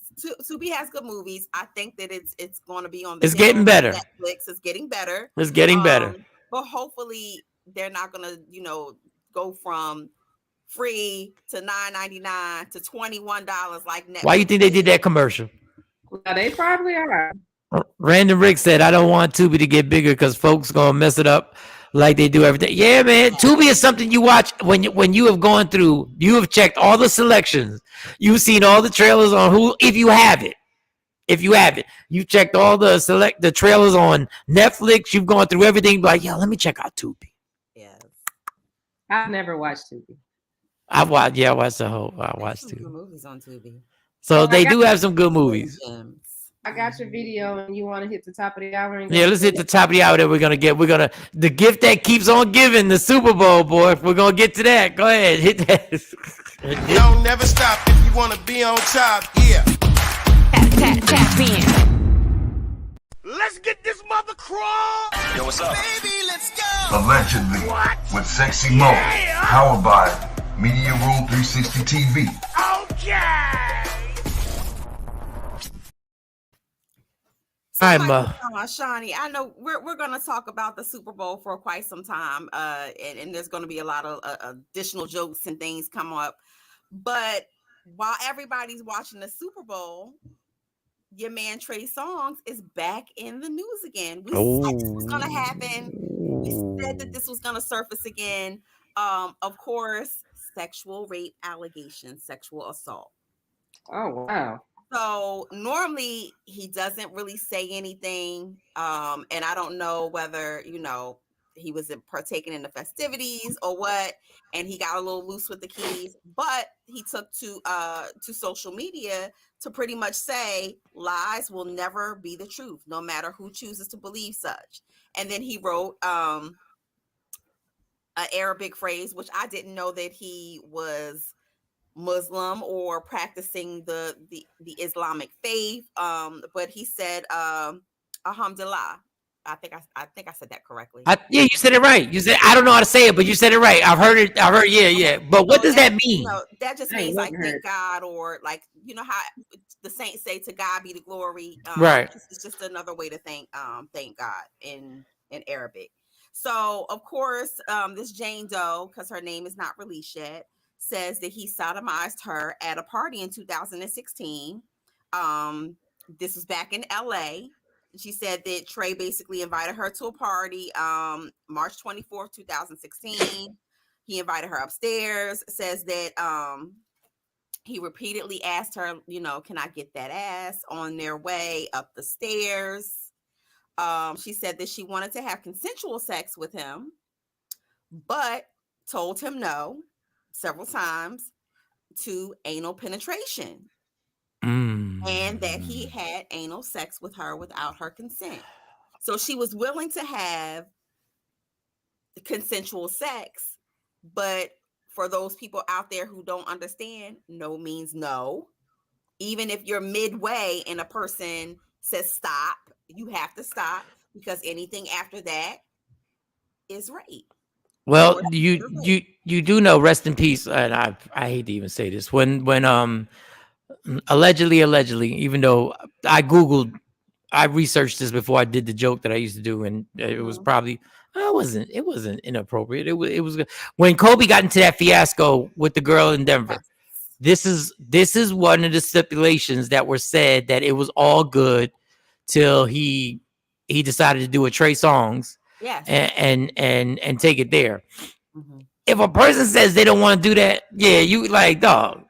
Tubi has good movies. I think that it's going to be on. It's getting better. Netflix is getting better. It's getting better. But hopefully, they're not going to, go from free to $9.99 to $21 like Netflix. Why you think they did that commercial? Well, they probably are. Random Rick said, I don't want Tubi to get bigger because folks gonna mess it up like they do everything. Yeah, man. Tubi is something you watch when you have gone through, you have checked all the selections. You've seen all the trailers on Hulu, if you have it. If you have it, you've checked all the trailers on Netflix. You've gone through everything. Like, yo, let me check out Tubi. Yes. I've never watched Tubi. I watched Tubi. Good movies on Tubi. So they do have some good movies. I got your video, and you want to hit the top of the hour? Yeah, let's hit the top of the hour that we're gonna get. The gift that keeps on giving, the Super Bowl, boy. We're gonna get to that. Go ahead, hit that. Don't never stop if you wanna be on top. Yeah. Tap in. Let's get this mother crawl. Yo, what's up? Baby, let's go. Allegedly, with Sexy Mo, powered by Media Room 360 TV. Okay. Shawnee, I know we're going to talk about the Super Bowl for quite some time, and there's going to be a lot of additional jokes and things come up. But while everybody's watching the Super Bowl, your man Trey Songz is back in the news again. We said this was going to happen. We said that this was going to surface again. Of course, sexual rape allegations, sexual assault. Oh, wow. So normally he doesn't really say anything. And I don't know whether, he was partaking in the festivities or what, and he got a little loose with the keys, but he took to social media to pretty much say lies will never be the truth, no matter who chooses to believe such. And then he wrote an Arabic phrase, which I didn't know that he was Muslim or practicing the Islamic faith. But he said, Alhamdulillah. I think I said that correctly. Yeah, you said it right. You said, I don't know how to say it, but you said it right. I've heard it. Yeah. But what does that mean? That just means like thank God, or like, how the saints say to God be the glory. Right. It's just another way to thank God in Arabic. So of course, this Jane Doe, because her name is not released yet, says that he sodomized her at a party in 2016. This was back in LA. She said that Trey basically invited her to a party March 24th, 2016. He invited her upstairs, says that he repeatedly asked her, can I get that ass on their way up the stairs? She said that she wanted to have consensual sex with him, but told him no several times to anal penetration. And that he had anal sex with her without her consent. So she was willing to have consensual sex, but for those people out there who don't understand, no means no. Even if you're midway and a person says stop, you have to stop, because anything after that is rape. Well, you do know, rest in peace, and I hate to even say this, when allegedly, even though I researched this before I did the joke that I used to do, and it was probably, it wasn't inappropriate. It was when Kobe got into that fiasco with the girl in Denver. This is one of the stipulations that were said, that it was all good till he decided to do a Trey Songz, and take it there. Mm-hmm. If a person says they don't want to do that, yeah, you like, dog.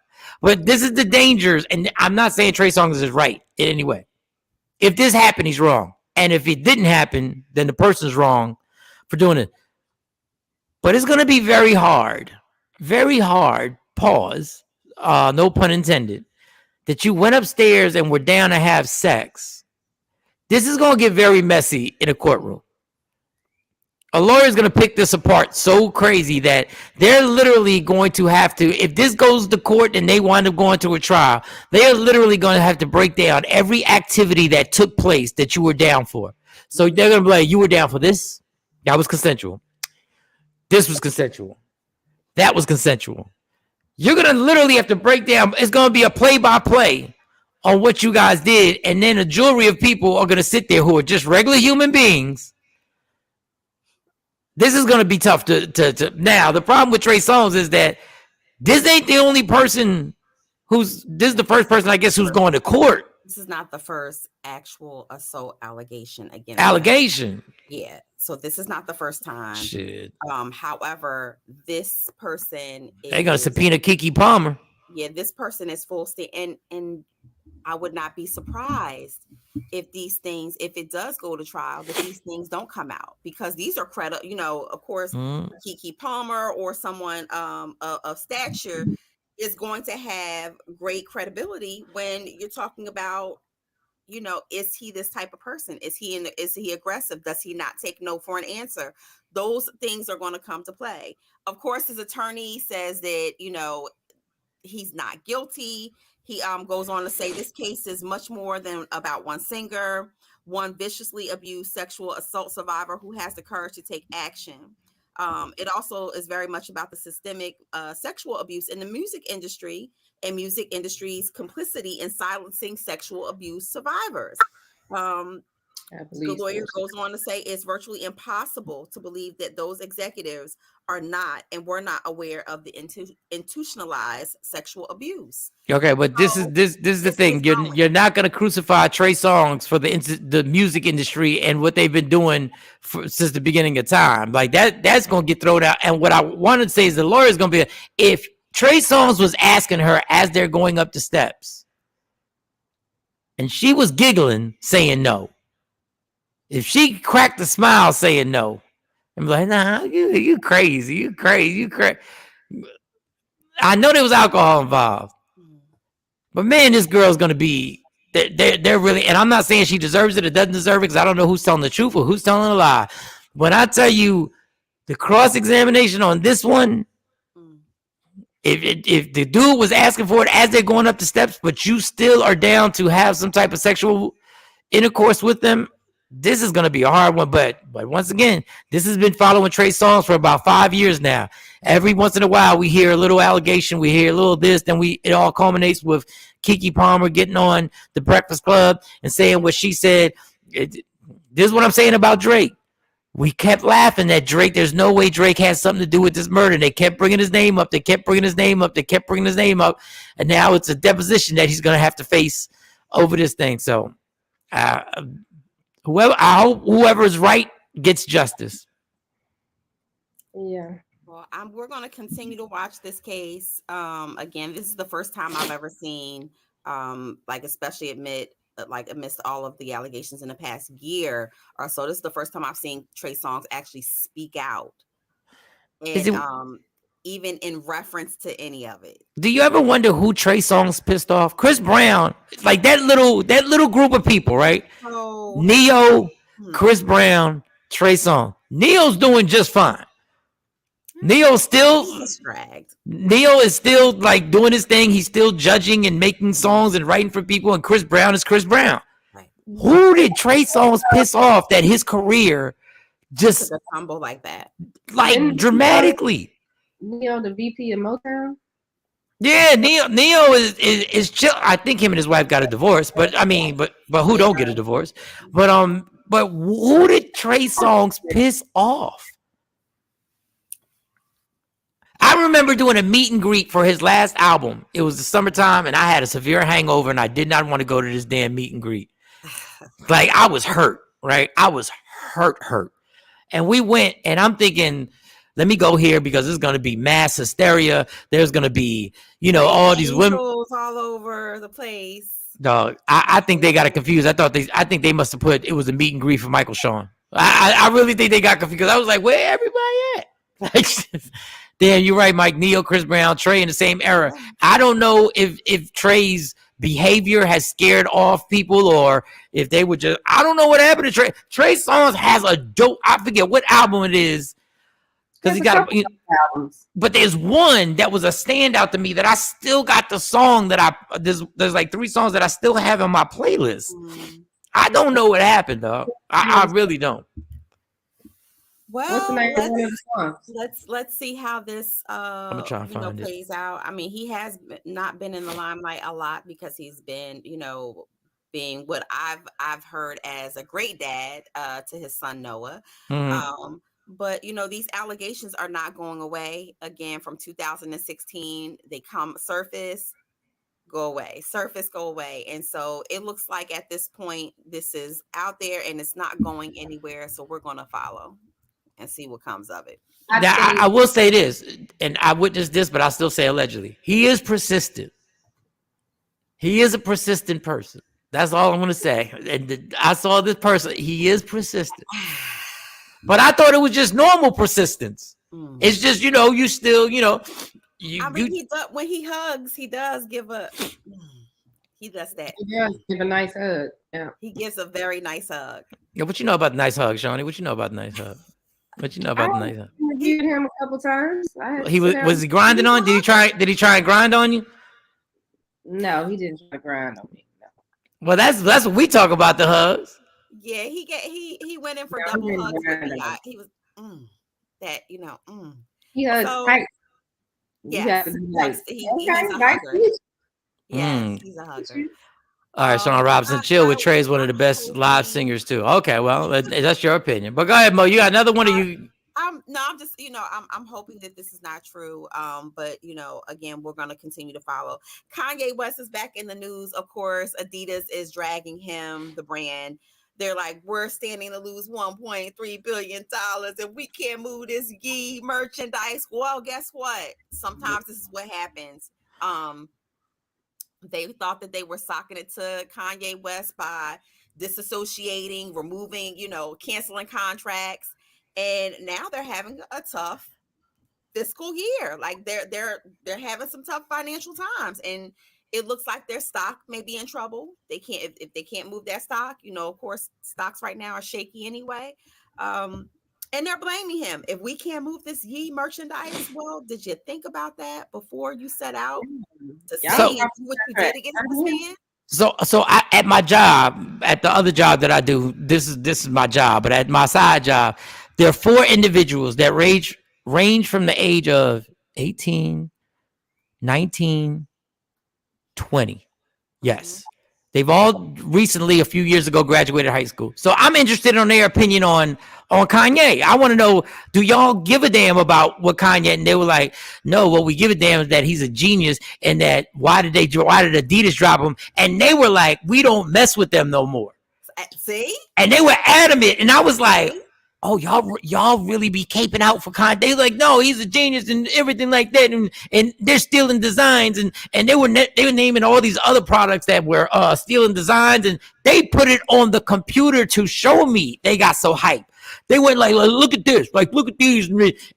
But this is the dangers, and I'm not saying Trey Songz is right in any way. If this happened, he's wrong. And if it didn't happen, then the person's wrong for doing it. But it's gonna be very hard, pause, no pun intended, that you went upstairs and were down to have sex. This is gonna get very messy in a courtroom. A lawyer is going to pick this apart so crazy that they're literally going to have to, if this goes to court and they wind up going to a trial, they are literally going to have to break down every activity that took place that you were down for. So they're going to be like, you were down for this? That was consensual. This was consensual. That was consensual. You're going to literally have to break down. It's going to be a play-by-play on what you guys did. And then a jury of people are going to sit there who are just regular human beings. This is going to be tough to now. The problem with Trey Songz is that this ain't the only person this is the first person, I guess, who's going to court. This is not the first actual assault allegation against him. Yeah. So this is not the first time. Shit. However, this person they're going to subpoena Keke Palmer. Yeah, this person is full state, and I would not be surprised if it does go to trial, that these things don't come out, because these are of course, Keke Palmer or someone of stature is going to have great credibility when you're talking about, is he this type of person? Is he aggressive? Does he not take no for an answer? Those things are going to come to play. Of course, his attorney says that, he's not guilty. He goes on to say this case is much more than about one singer, one viciously abused sexual assault survivor who has the courage to take action. It also is very much about the systemic sexual abuse in the music industry and music industry's complicity in silencing sexual abuse survivors. The lawyer goes on to say it's virtually impossible to believe that those executives are not and were not aware of the institutionalized sexual abuse. Okay, but this is the thing. You're not going to crucify Trey Songz for the music industry and what they've been doing since the beginning of time. Like that's going to get thrown out. And what I want to say is the lawyer is going to be, if Trey Songz was asking her as they're going up the steps, and she was giggling, saying no. If she cracked a smile saying no, I'm like, nah, you crazy, you crazy. I know there was alcohol involved, but man, this girl's gonna be. They're really, and I'm not saying she deserves it or doesn't deserve it, because I don't know who's telling the truth or who's telling a lie. When I tell you the cross-examination on this one, if the dude was asking for it as they're going up the steps, but you still are down to have some type of sexual intercourse with them, this is going to be a hard one. But once again, this has been following Trey Songz for about 5 years now. Every once in a while, we hear a little allegation, we hear a little this, then it all culminates with Keke Palmer getting on the Breakfast Club and saying what she said. This is what I'm saying about Drake. We kept laughing at Drake. There's no way Drake has something to do with this murder. They kept bringing his name up. They kept bringing his name up. And now it's a deposition that he's going to have to face over this thing. So I hope whoever is right gets justice. Yeah. Well, we're going to continue to watch this case. Again, this is the first time I've ever seen, especially amidst all of the allegations in the past year or so, this is the first time I've seen Trey Songz actually speak out, and even in reference to any of it. Do you ever wonder who Trey Songz pissed off? Chris Brown, like that little group of people, right? Oh. Neo, Chris Brown, Trey Songz. Neo's doing just fine. Neo is still like doing his thing. He's still judging and making songs and writing for people. And Chris Brown is Chris Brown. Right. Who did Trey Songz piss off that his career just took a tumble like that, dramatically? Neo, the VP of Motown. Yeah, Neo is chill. I think him and his wife got a divorce, but who don't get a divorce? But who did Trey Songz piss off? I remember doing a meet and greet for his last album. It was the summertime, and I had a severe hangover, and I did not want to go to this damn meet and greet. Like, I was hurt, right? I was hurt. And we went, and I'm thinking, let me go here because there's going to be mass hysteria. There's going to be, all these women all over the place. Dog, I think they got it confused. I think they must have put it was a meet and greet for Michael Shawn. I really think they got confused. I was like, where everybody at? Damn, you're right, Mike. Neo, Chris Brown, Trey in the same era. I don't know if Trey's behavior has scared off people or if they would just. I don't know what happened to Trey. Trey Songz has a dope. I forget what album it is because he got a. albums. But there's one that was a standout to me that I still got the song that there's like 3 songs that I still have on my playlist. I don't know what happened though. I really don't. Well, let's see how this plays out. I mean, he has not been in the limelight a lot because he's been, being what I've heard as a great dad to his son Noah. Mm-hmm. But these allegations are not going away. Again, from 2016, they surface, go away, surface, go away. And so it looks like at this point, this is out there and it's not going anywhere. So we're going to follow and see what comes of it. Now, I will say this, and I witnessed this, but I'll still say allegedly. He is persistent. He is a persistent person. That's all I'm going to say. And I saw this person. He is persistent. But I thought it was just normal persistence. It's just, you still, when he hugs, he does give he does that. He does give a nice hug. Yeah. He gives a very nice hug. Yeah, what you know about the nice hug, Shawnee? What you know about the nice hug? What you know about the nice hug? I interviewed him a couple times. He was he grinding on? Did he try and grind on you? No, he didn't try to grind on me. No. Well, that's what we talk about, the hugs. Yeah, he went in for double hugs. He was that He hugs tight. Yes, he's a hugger. Yes, he's a hugger. All right, Shawn Robinson, chill with Trey's one of the best live singers too. Okay, well, that's your opinion. But go ahead, Mo. You got another one, or you? I'm just I'm hoping that this is not true. But again, we're gonna continue to follow. Kanye West is back in the news. Of course, Adidas is dragging him, the brand. They're like, we're standing to lose $1.3 billion and we can't move this Yee merchandise. Well, guess what? Sometimes this is what happens. They thought that they were socking it to Kanye West by disassociating, removing, canceling contracts. And now they're having a tough fiscal year. Like they're having some tough financial times. And it looks like their stock may be in trouble. They can't if they can't move that stock. Of course, stocks right now are shaky anyway. And they're blaming him. If we can't move this Yee merchandise, well, did you think about that before you set out to see what you did against this man? So at my job, at the other job that I do, this is my job. But at my side job, there are 4 individuals that range from the age of 18, 19. 20. Yes. They've all recently, a few years ago, graduated high school. So I'm interested in their opinion on Kanye. I want to know, do y'all give a damn about what Kanye? And they were like, no, what we give a damn is that he's a genius and that why did Adidas drop him? And they were like, we don't mess with them no more. See? And they were adamant. And I was like, oh, y'all really be caping out for Kanye? They like, no, he's a genius and everything like that, and they're stealing designs, and they were naming all these other products that were stealing designs, and they put it on the computer to show me. They got so hyped. They went like look at this, like look at these,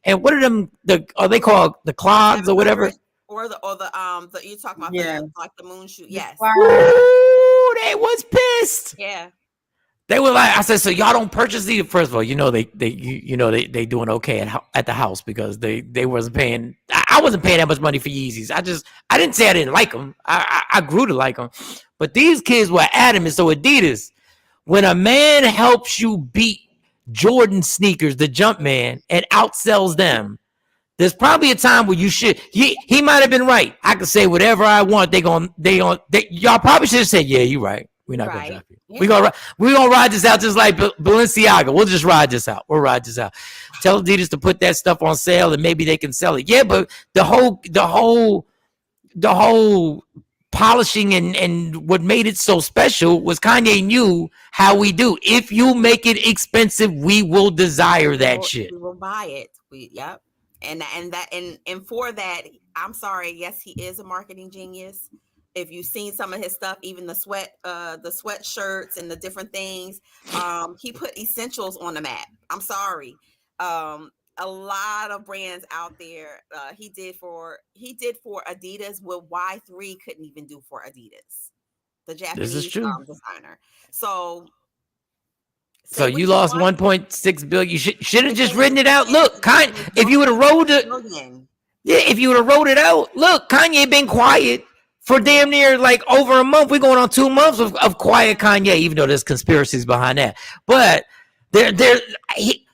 and what are them? Are they called the clogs or whatever? Or the you talking about like the moon shoe? Yes. Ooh, they was pissed. Yeah. They were like, I said, so y'all don't purchase these. First of all, they doing okay at the house because they wasn't paying. I wasn't paying that much money for Yeezys. I didn't say I didn't like them. I grew to like them, but these kids were adamant. So Adidas, when a man helps you beat Jordan sneakers, the Jumpman, and outsells them, there's probably a time where you should. He might have been right. I could say whatever I want. Y'all probably should have said, yeah, you're right. We're not gonna drop you. Yeah. We're gonna ride this out just like Balenciaga. We'll just ride this out. We'll ride this out. Tell Adidas to put that stuff on sale and maybe they can sell it. Yeah, but the whole polishing and what made it so special was Kanye knew how we do. If you make it expensive, we will desire that shit. We will buy it. Yep. And for that, I'm sorry. Yes, he is a marketing genius. If you've seen some of his stuff, even the sweatshirts and the different things, he put essentials on the map. I'm sorry. a lot of brands out there. He did for Adidas what Y3 couldn't even do for Adidas, the This is Japanese true. designer. So So you lost 1.6 billion. You should have just written it out. Look, if you would have rolled it, if you would have wrote it out. Look, Kanye been quiet for damn near like over a month. We're going on 2 months of quiet Kanye, even though there's conspiracies behind that. But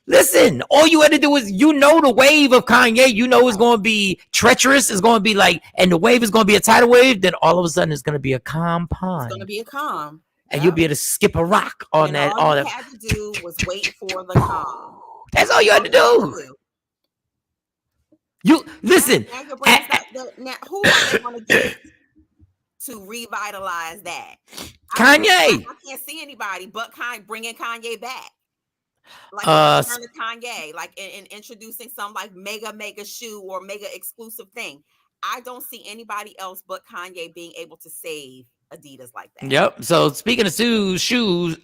listen, all you had to do is, the wave of Kanye, it's going to be treacherous. It's going to be like, and the wave is going to be a tidal wave. Then all of a sudden it's going to be a calm pond. It's going to be a calm. And you'll be able to skip a rock on and that. All you had to do was wait for the calm. That's all you had to do. You listen. Now, who are they going to get to revitalize that? Kanye. I can't see anybody but bringing Kanye back. Like return to Kanye, like in introducing some like mega shoe or mega exclusive thing. I don't see anybody else but Kanye being able to save Adidas like that. Yep. So speaking of shoes,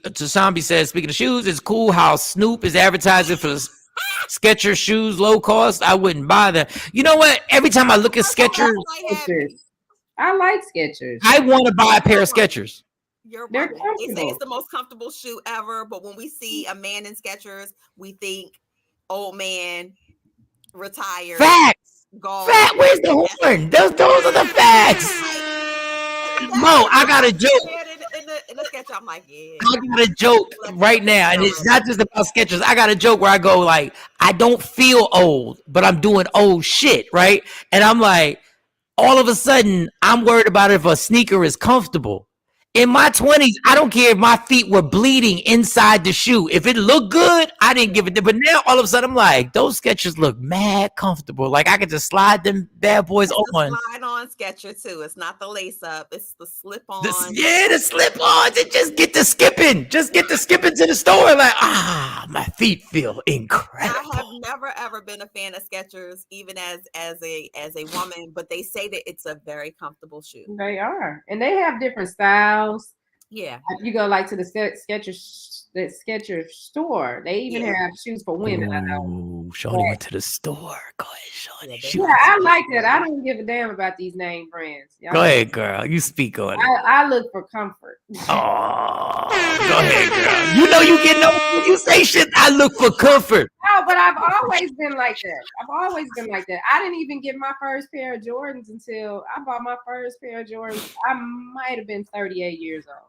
Tashambi says, speaking of shoes, it's cool how Snoop is advertising for Skechers shoes, low cost. I wouldn't buy them. You know what? Every time I look at Skechers, I like Skechers. I want to buy a pair of Skechers. They're right. They say it's the most comfortable shoe ever, but when we see a man in Skechers, we think old man, retired. Facts. Fat. Where's the horn? Those are the facts. Mo, I got a joke. In the Skechers, I'm like, yeah. I got a joke right now, and it's not just about Skechers. I got a joke where I go like, I don't feel old, but I'm doing old shit, right? And I'm like, all of a sudden, I'm worried about if a sneaker is comfortable. In my 20s, I don't care if my feet were bleeding inside the shoe. If it looked good, I didn't give it. But now, all of a sudden, I'm like, those Skechers look mad comfortable. Like, I could just slide them bad boys on. Slide on Skechers, too. It's not the lace up. It's the slip on. The slip ons. And just get the skipping. Just get the skipping to the store. Like, my feet feel incredible. I have never, ever been a fan of Skechers, even as a woman. But they say that it's a very comfortable shoe. They are. And they have different styles. Yeah, you go like to the Skechers store. They even have shoes for women. I know. Shawnee went to the store. Go ahead, Shawnee. Yeah, I like that. I don't give a damn about these name brands. Go ahead, girl. You speak on it. I look for comfort. Oh, go ahead, girl. You know you get no. You say shit. I look for comfort. No, but I've always been like that. I didn't even get my first pair of Jordans until I bought my first pair of Jordans. I might have been 38 years old.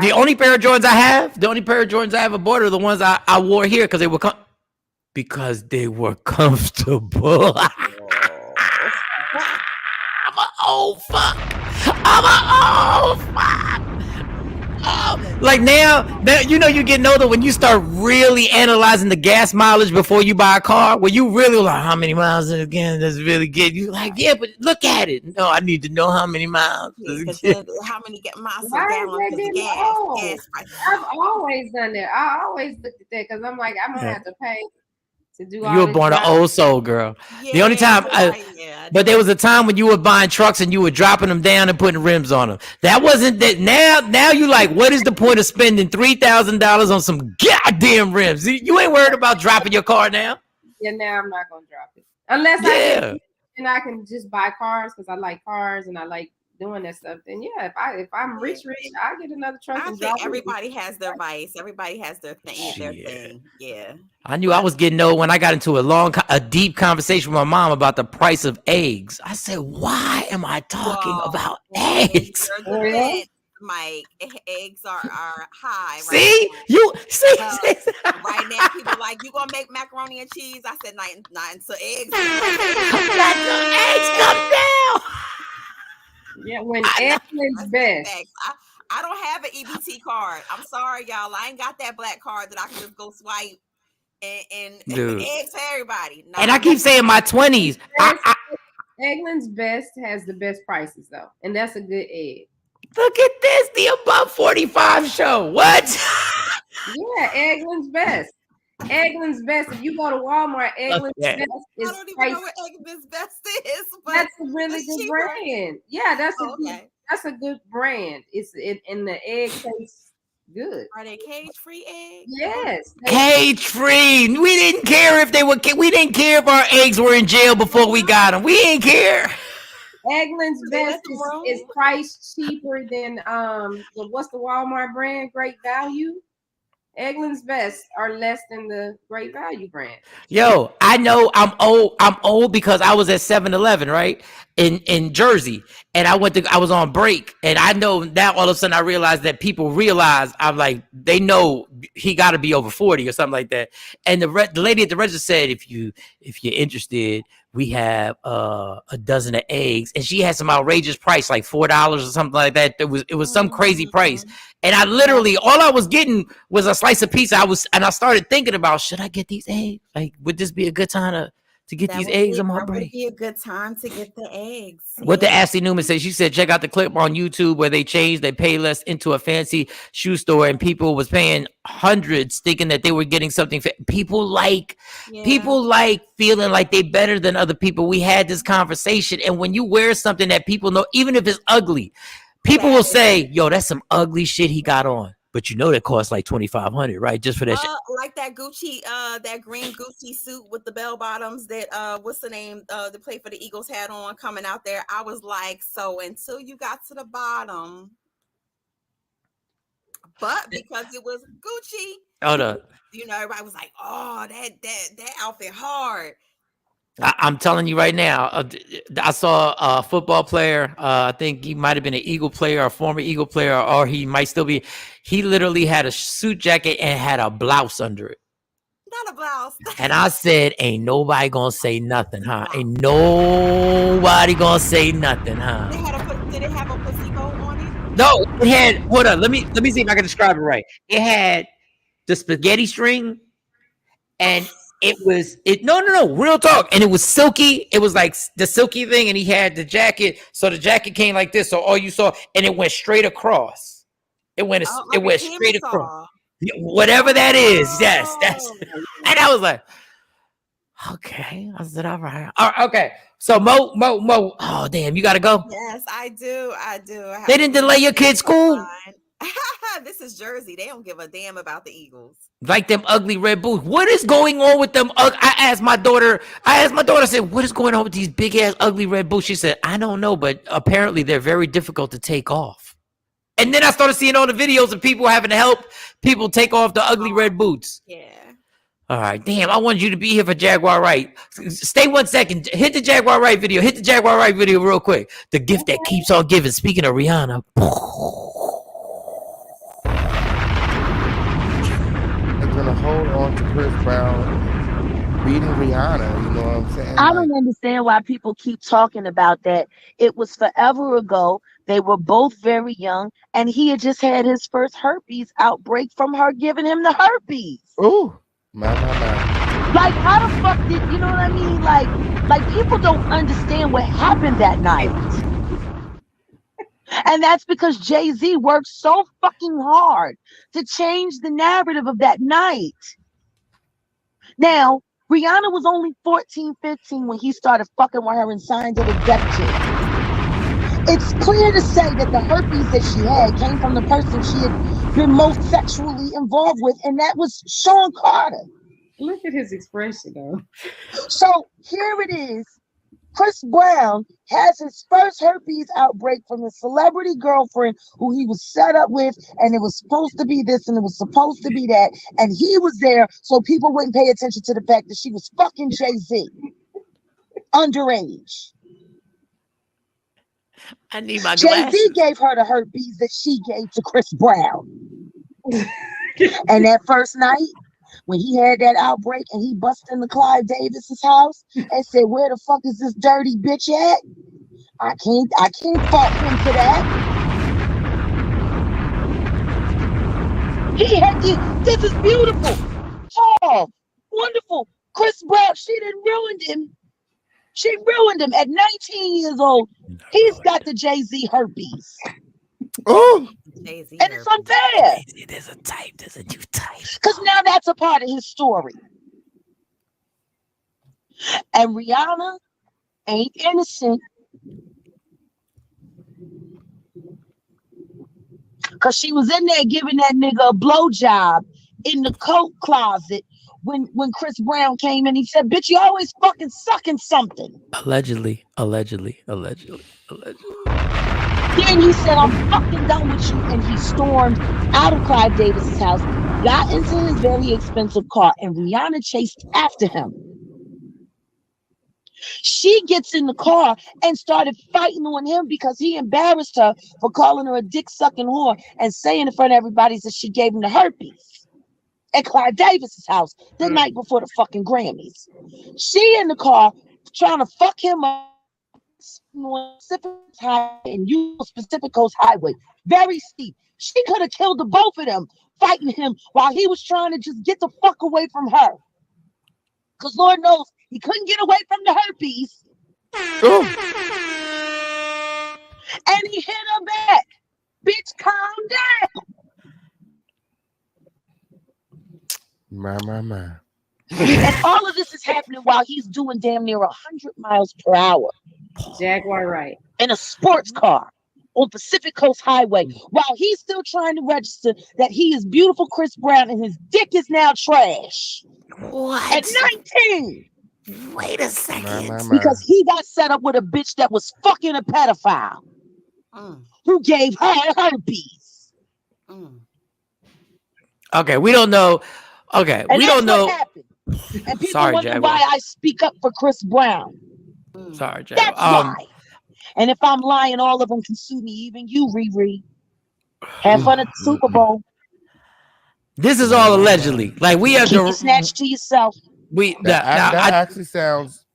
The only pair of Jordans I have bought are the ones I wore here because they were comfortable. I'm an old fuck. Like now you getting older when you start really analyzing the gas mileage before you buy a car. Where you really like how many miles again does it really get? You like, yeah, but look at it. No, I need to know how many miles. How many miles per gallon is gas? I've always done that. I always looked at that because I'm like, I'm gonna have to pay to do all. You were born an old soul, girl. Yeah, the only time, but there was a time when you were buying trucks and you were dropping them down and putting rims on them. That wasn't that. Now you like, what is the point of spending $3,000 on some goddamn rims? You ain't worried about dropping your car now. Yeah, now I'm not gonna drop it unless I can just buy cars because I like cars and I like doing that stuff. Then if I'm rich, I get another truck. I think everybody has their vice. Everybody has their thing. Yeah. I knew I was getting old when I got into a deep conversation with my mom about the price of eggs. I said, "Why am I talking about eggs?" Mike, eggs are high. See, right now, people like, you gonna make macaroni and cheese? I said, not until eggs. Eggs come down. Yeah, when Edmonds best. I don't have an EBT card. I'm sorry, y'all. I ain't got that black card that I can just go swipe and eggs for everybody. No, and I keep saying my 20s. Eggland's Best has the best prices though, and that's a good egg. Look at this, the Above 45 show. What? Yeah, Eggland's Best. Eggland's Best. If you go to Walmart, Eggland's Best is I don't even know what Eggland's Best is. But that's a really good brand. Yeah, that's a good brand. It's and the egg tastes Good. Are they cage-free eggs? Yes. Cage-free. We didn't care if they were. We didn't care if our eggs were in jail before we got them. We didn't care. Eggland's They Best let them is roll? priced cheaper than what's the Walmart brand? Great Value. Eggland's Best are less than the Great Value brand. Yo, I know I'm old. I'm old because I was at 7-Eleven, right? In Jersey. And I was on break. And I know now all of a sudden I realized that people realize I'm like, they know he gotta be over 40 or something like that. And the lady at the register said, if you're interested, we have a dozen of eggs. And she had some outrageous price, like $4 or something like that. It was some crazy price. And I literally, all I was getting was a slice of pizza. I started thinking about, should I get these eggs? Like, would this be a good time to get these eggs on my break? That would be a good time to get the eggs. What did Ashley Newman say? She said, check out the clip on YouTube where they changed their Payless into a fancy shoe store and people was paying hundreds thinking that they were getting something. People like feeling like they better than other people. We had this conversation. And when you wear something that people know, even if it's ugly, people will say, yo, that's some ugly shit he got on. But you know that costs like $2,500, right? Just for that shit. Like that Gucci, that green Gucci suit with the bell bottoms that what's the name? The play for the Eagles had on coming out there. I was like, so until you got to the bottom, but because it was Gucci, you know, everybody was like, oh, that outfit hard. I'm telling you right now, I saw a football player. I think he might have been an Eagle player, a former Eagle player, or he might still be. He literally had a suit jacket and had a blouse under it. Not a blouse. And I said, ain't nobody gonna say nothing, huh? Ain't nobody gonna say nothing, huh? Did it have a placebo on it? No, it had, hold on, let me see if I can describe it right. It had the spaghetti string and no, real talk. And it was silky. It was like the silky thing. And he had the jacket. So the jacket came like this. So all you saw, and it went straight across. It went straight across. Whatever that is. Yes. And I was like, okay. I said, all right. Okay. So Mo. Oh, damn. You got to go. Yes, I do. They didn't delay your kid's school. This is Jersey. They don't give a damn about the Eagles. Like them ugly red boots. What is going on with them? I asked my daughter, I said, what is going on with these big ass ugly red boots? She said, I don't know, but apparently they're very difficult to take off. And then I started seeing all the videos of people having to help people take off the ugly red boots. Yeah. All right. Damn, I wanted you to be here for Jaguar Wright. Stay 1 second. Hit the Jaguar Wright video. Hit the Jaguar Wright video real quick. The gift that keeps on giving. Speaking of Rihanna. Gonna hold on to Chris Brown beating Rihanna, you know what I'm saying? I don't understand why people keep talking about that. It was forever ago. They were both very young, and he had just had his first herpes outbreak from her giving him the herpes. Ooh, my. Like, how the fuck did you know what I mean? Like people don't understand what happened that night. And that's because Jay-Z worked so fucking hard to change the narrative of that night. Now, Rihanna was only 14, 15 when he started fucking with her and signed her to Def Jam. It's clear to say that the herpes that she had came from the person she had been most sexually involved with, and that was Shawn Carter. Look at his expression, though. So here it is. Chris Brown has his first herpes outbreak from his celebrity girlfriend who he was set up with, and it was supposed to be this and it was supposed to be that, and he was there so people wouldn't pay attention to the fact that she was fucking Jay-Z underage. I need my glasses. Jay-Z gave her the herpes that she gave to Chris Brown. And that first night, when he had that outbreak and he busted into Clive Davis's house and said, where the fuck is this dirty bitch at? I can't fault him for that. He had this is beautiful. Oh, wonderful. Chris Brown, she done ruined him. She ruined him at 19 years old. He's got the Jay-Z herpes. Oh, and it's unfair. There's a new type. Because now that's a part of his story. And Rihanna ain't innocent. Because she was in there giving that nigga a blowjob in the coat closet when Chris Brown came in. He said, bitch, you always fucking sucking something. Allegedly. Then he said, I'm fucking done with you. And he stormed out of Clive Davis's house, got into his very expensive car, and Rihanna chased after him. She gets in the car and started fighting on him because he embarrassed her for calling her a dick-sucking whore and saying in front of everybody that she gave him the herpes at Clive Davis's house the night before the fucking Grammys. She in the car trying to fuck him up on Pacific Highway and Pacific Coast Highway. Very steep. She could have killed the both of them fighting him while he was trying to just get the fuck away from her. Because Lord knows he couldn't get away from the herpes. Ooh. And he hit her back. Bitch, calm down. My. And all of this is happening while he's doing damn near 100 miles per hour. Jaguar right. In a sports car on Pacific Coast Highway while he's still trying to register that he is beautiful Chris Brown and his dick is now trash. What? At 19. Wait a second. Because he got set up with a bitch that was fucking a pedophile who gave her herpes. Okay, we don't know. Okay, And we that's don't know. what happened. And people Sorry, wonder Jaguar. why I speak up for Chris Brown. Sorry, Jaguar. That's why. And if I'm lying, all of them can sue me, even you, RiRi. Have fun at the Super Bowl. This is all allegedly. Like we have Keep to your snatch to yourself. That actually sounds.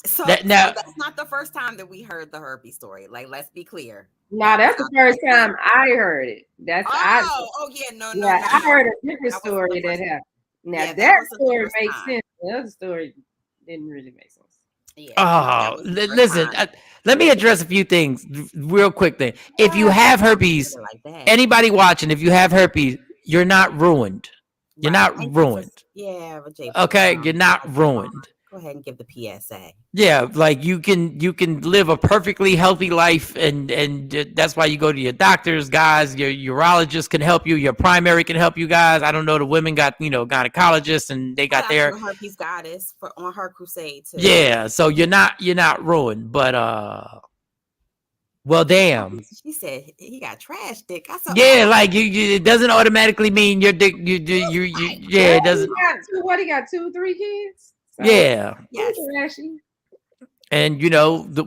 So, now, so that's not the first time that we heard the herpes story. Like, let's be clear. No, that's the first time I heard it. No. I heard a different story that happened. Now that story makes sense. The other story didn't really make sense. Yeah. Listen. Let me address a few things real quick. Then, if you have herpes, anybody watching, if you have herpes, you're not ruined. You're not ruined. But Okay, you're not ruined. Go ahead and give the PSA. Yeah, like you can live a perfectly healthy life, and that's why you go to your doctors, guys. Your urologist can help you. Your primary can help you, guys. I don't know. The women got gynecologists, and they got their herpes goddess on her crusade too. Yeah, so you're not ruined, but well, damn. She said he got trash dick. I saw. Yeah, like you it doesn't automatically mean your dick. Yeah, it doesn't. He got 2, 3 kids. So, Yeah. Yes. And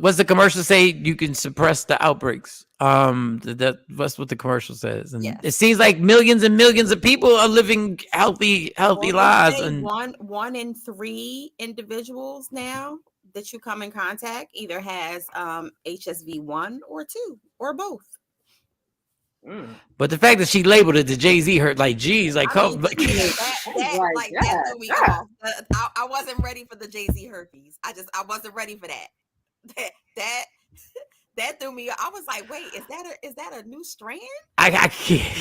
what's the commercial say? You can suppress the outbreaks. That's what the commercial says. And it seems like millions and millions of people are living healthy lives. And one in 3 individuals now that you come in contact either has HSV1 or 2 or both. But the fact that she labeled it the Jay-Z hurt, like, geez, like, that threw me off. I wasn't ready for the Jay-Z herpes. I wasn't ready for that. That threw me. I was like, wait, is that a new strand? I can't.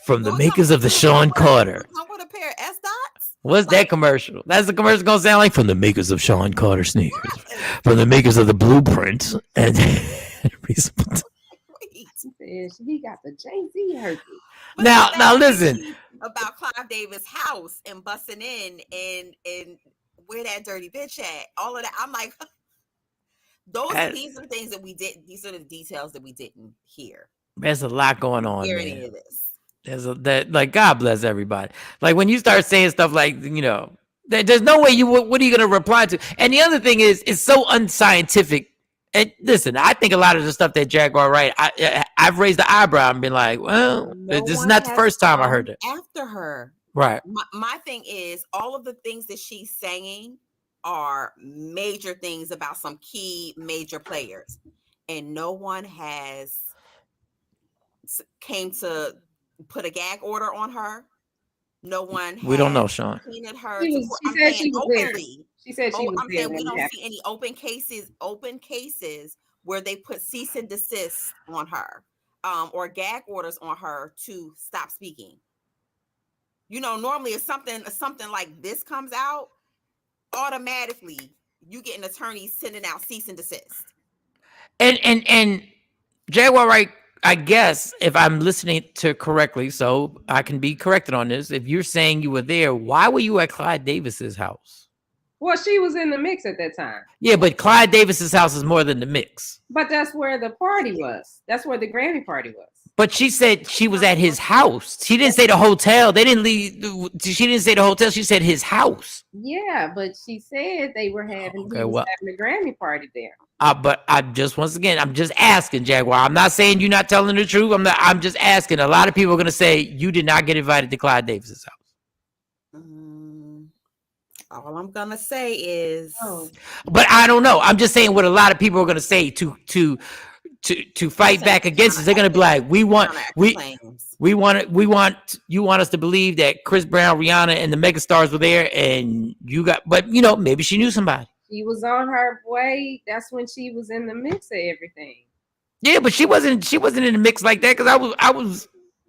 From the makers of the Shawn Carter. Come with a pair of S dots. What's that commercial? That's the commercial gonna sound like, from the makers of Shawn Carter sneakers, from the makers of the Blueprint, and he got the Jay-Z herpes. Now listen about Clive Davis' house and busting in and where that dirty bitch at. All of that. I'm like, these are things that we did. These are the details that we didn't hear. There's a lot going on. Hear any of this? Like, God bless everybody. Like, when you start saying stuff like, there's no way what are you going to reply to? And the other thing is, it's so unscientific. And listen, I think a lot of the stuff that Jaguar right, I've raised the eyebrow and been like, well, this is not the first time I heard it. After her. Right. My thing is, all of the things that she's saying are major things about some key major players. And no one came to put a gag order on her. No one. We don't know, Shawn. She said she was there. She said she was I'm there. saying we don't see any open cases where they put cease and desist on her, or gag orders on her to stop speaking. Normally if something like this comes out, automatically you get an attorney sending out cease and desist. And Jaguar, right? I guess if I'm listening to correctly, so I can be corrected on this. If you're saying you were there, why were you at Clyde Davis's house? Well, she was in the mix at that time. Yeah, but Clyde Davis's house is more than the mix. But that's where the party was. That's where the Grammy party was. But she said she was at his house. She didn't say the hotel. They didn't leave. She didn't say the hotel. She said his house. Yeah, but she said they were having, Okay, he was well, having a Grammy party there. but I just once again, I'm just asking, Jaguar. I'm not saying you're not telling the truth. I'm just asking. A lot of people are gonna say you did not get invited to Clyde Davis's house. All I'm gonna say is, But I don't know. I'm just saying what a lot of people are gonna say to fight back against this. They're gonna be like, you want us to believe that Chris Brown, Rihanna, and the megastars were there, and you got, but maybe she knew somebody. She was on her way. That's when she was in the mix of everything. Yeah, but she wasn't in the mix like that because I was.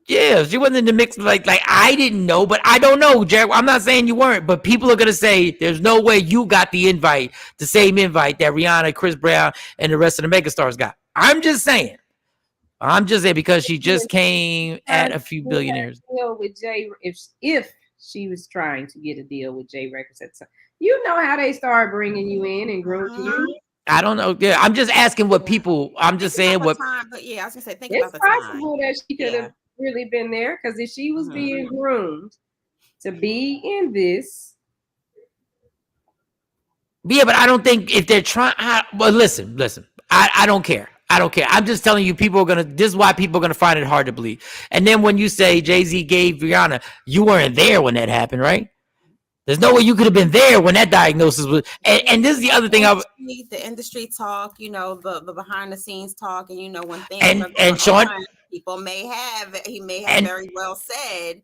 Yeah, she wasn't in the mix like I didn't know, but I don't know, Jack. I'm not saying you weren't, but people are gonna say there's no way you got the invite, the same invite that Rihanna, Chris Brown, and the rest of the megastars got. I'm just saying because she just came at a few billionaires. Deal with Jay, if she was trying to get a deal with Jay Records at the time, you know how they start bringing you in and grooming you. I don't know. Yeah, I'm just asking what people. I'm just saying what. Time, but yeah, I was gonna say, think it's about the time. possible that she could have really been there because if she was being groomed to be in this. Yeah, but I don't think if they're trying. Well, listen. I don't care. I'm just telling you, this is why people are gonna find it hard to believe. And then when you say Jay-Z gave Rihanna, you weren't there when that happened, right? There's no way you could have been there when that diagnosis was. And this is the other thing. The industry talk, the behind the scenes talk, and when things and Shawn, people he may have very well said.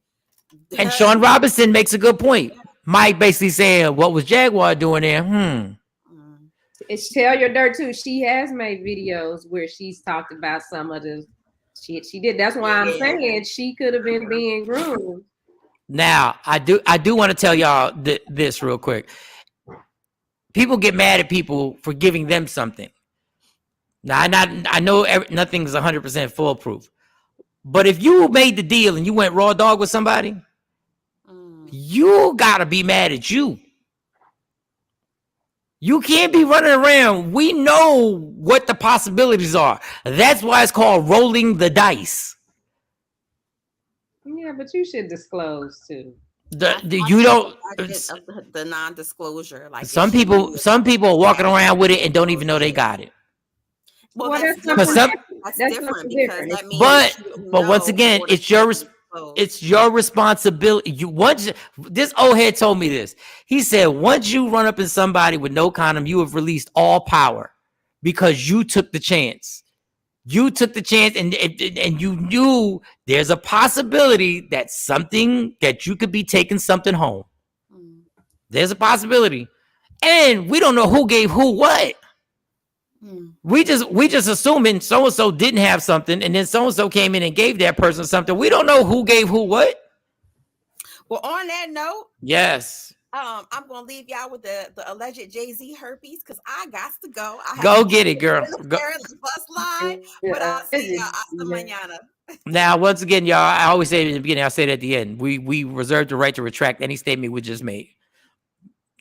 And Shawn Robinson makes a good point. Mike basically saying, "What was Jaguar doing there?" It's Tell Your Dirt too. She has made videos where she's talked about some of the shit she did. That's why I'm saying she could have been being groomed. Now, I do want to tell y'all this real quick. People get mad at people for giving them something. Now, I know nothing's 100% foolproof, but if you made the deal and you went raw dog with somebody, you gotta be mad at you. You can't be running around. We know what the possibilities are. That's why it's called rolling the dice. Yeah, but you should disclose too. The non-disclosure. Like some people are walking around with it and don't even know they got it. Well, that's different because that means. But once again, it's your responsibility. This old head told me this. He said, once you run up in somebody with no condom, you have released all power because you took the chance. You took the chance and you knew there's a possibility that you could be taking something home. There's a possibility. And we don't know who gave who what. We just assuming so-and-so didn't have something and then so-and-so came in and gave that person something. We don't know who gave who what. Well, on that note. Yes. I'm gonna leave y'all with the alleged Jay-Z herpes because I got to go. Go get it, girl. Go. Bus line, but I'll see y'all hasta mañana. Now, once again, y'all, I always say it in the beginning, I'll say it at the end. We reserve the right to retract any statement we just made.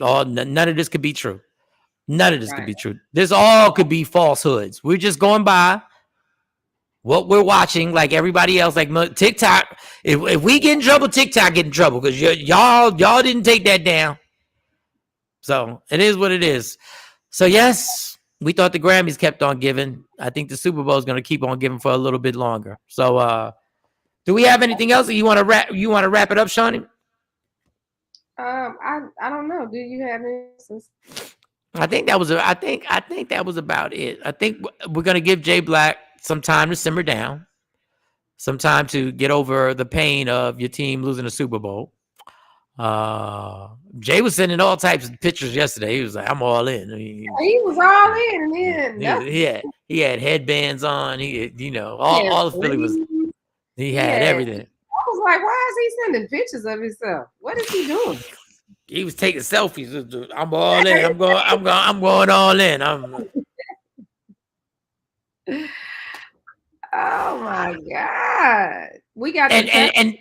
None of this could be true. None of this could be true. This all could be falsehoods. We're just going by what we're watching, like everybody else, like TikTok. If we get in trouble, TikTok get in trouble because y'all didn't take that down. So it is what it is. So yes, we thought the Grammys kept on giving. I think the Super Bowl is going to keep on giving for a little bit longer. So do we have anything else that you want to wrap? You want to wrap it up, Shawnee? I don't know. Do you have any? I think that was about it. I think we're gonna give Jay Black some time to simmer down, some time to get over the pain of your team losing the Super Bowl. Jay was sending all types of pictures yesterday. He was like, "I'm all in." He was all in, and he had headbands on. All the Philly was. He had everything. I was like, "Why is he sending pictures of himself? What is he doing?" He was taking selfies. I'm all in. I'm going all in. Oh my God. We got And the and Tesla. and,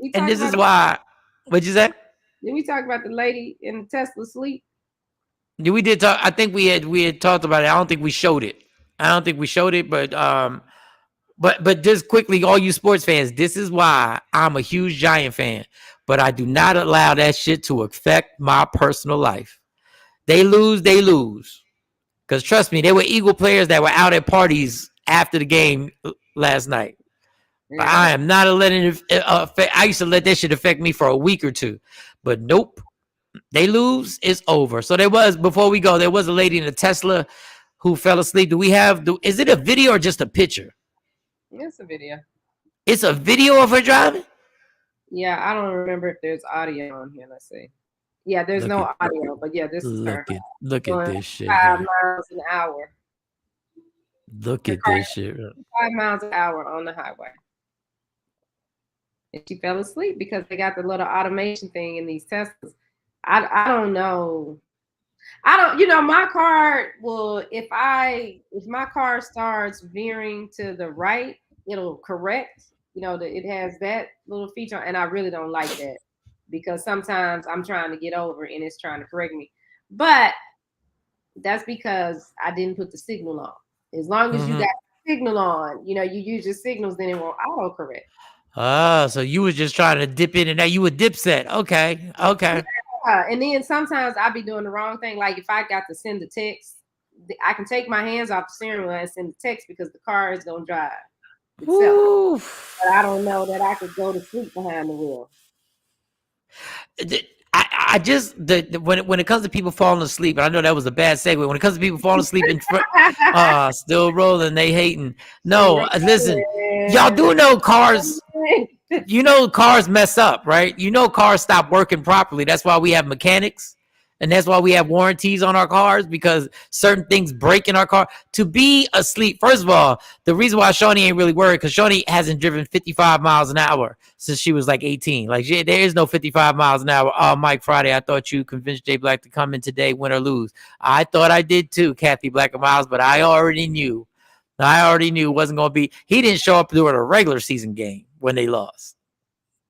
We and talked this about is why. What'd you say? Did we talk about the lady in the Tesla sleep? Yeah, we did talk. I think we had talked about it. I don't think we showed it. But just quickly, all you sports fans, this is why I'm a huge Giant fan. But I do not allow that shit to affect my personal life. They lose, they lose. Because trust me, there were Eagle players that were out at parties after the game last night. But Yeah. I am not letting it affect. I used to let that shit affect me for a week or two. But nope. They lose, it's over. So before we go, there was a lady in a Tesla who fell asleep. Is it a video or just a picture? It's a video. It's a video of her driving? Yeah, I don't remember if there's audio on here. Let's see. Yeah, there's no audio, but yeah, this is her. Look at this shit. 5 miles an hour. Look at this shit. 5 miles an hour on the highway. And she fell asleep because they got the little automation thing in these Teslas. I don't know. My car will, if my car starts veering to the right, it'll correct. It has that little feature, and I really don't like that because sometimes I'm trying to get over and it's trying to correct me. But that's because I didn't put the signal on. As long as you got the signal on, you use your signals, then it won't auto correct. So you was just trying to dip in and out. You were dipset. Okay. Yeah, and then sometimes I'll be doing the wrong thing. Like if I got to send a text, I can take my hands off the steering wheel and send the text because the car is going to drive itself. But I don't know that I could go to sleep behind the wheel. I just when it comes to people falling asleep, and I know that was a bad segue. When it comes to people falling asleep in front, still rolling, they hating. No, listen, y'all do know cars. Cars mess up, right? Cars stop working properly. That's why we have mechanics. And that's why we have warranties on our cars, because certain things break in our car. To be asleep, first of all, the reason why Shawnee ain't really worried, because Shawnee hasn't driven 55 miles an hour since she was like 18. Like, there is no 55 miles an hour. Mike Friday, I thought you convinced Jay Black to come in today, win or lose. I thought I did too, Kathy Black and Miles, but I already knew it wasn't going to be. He didn't show up during a regular season game when they lost.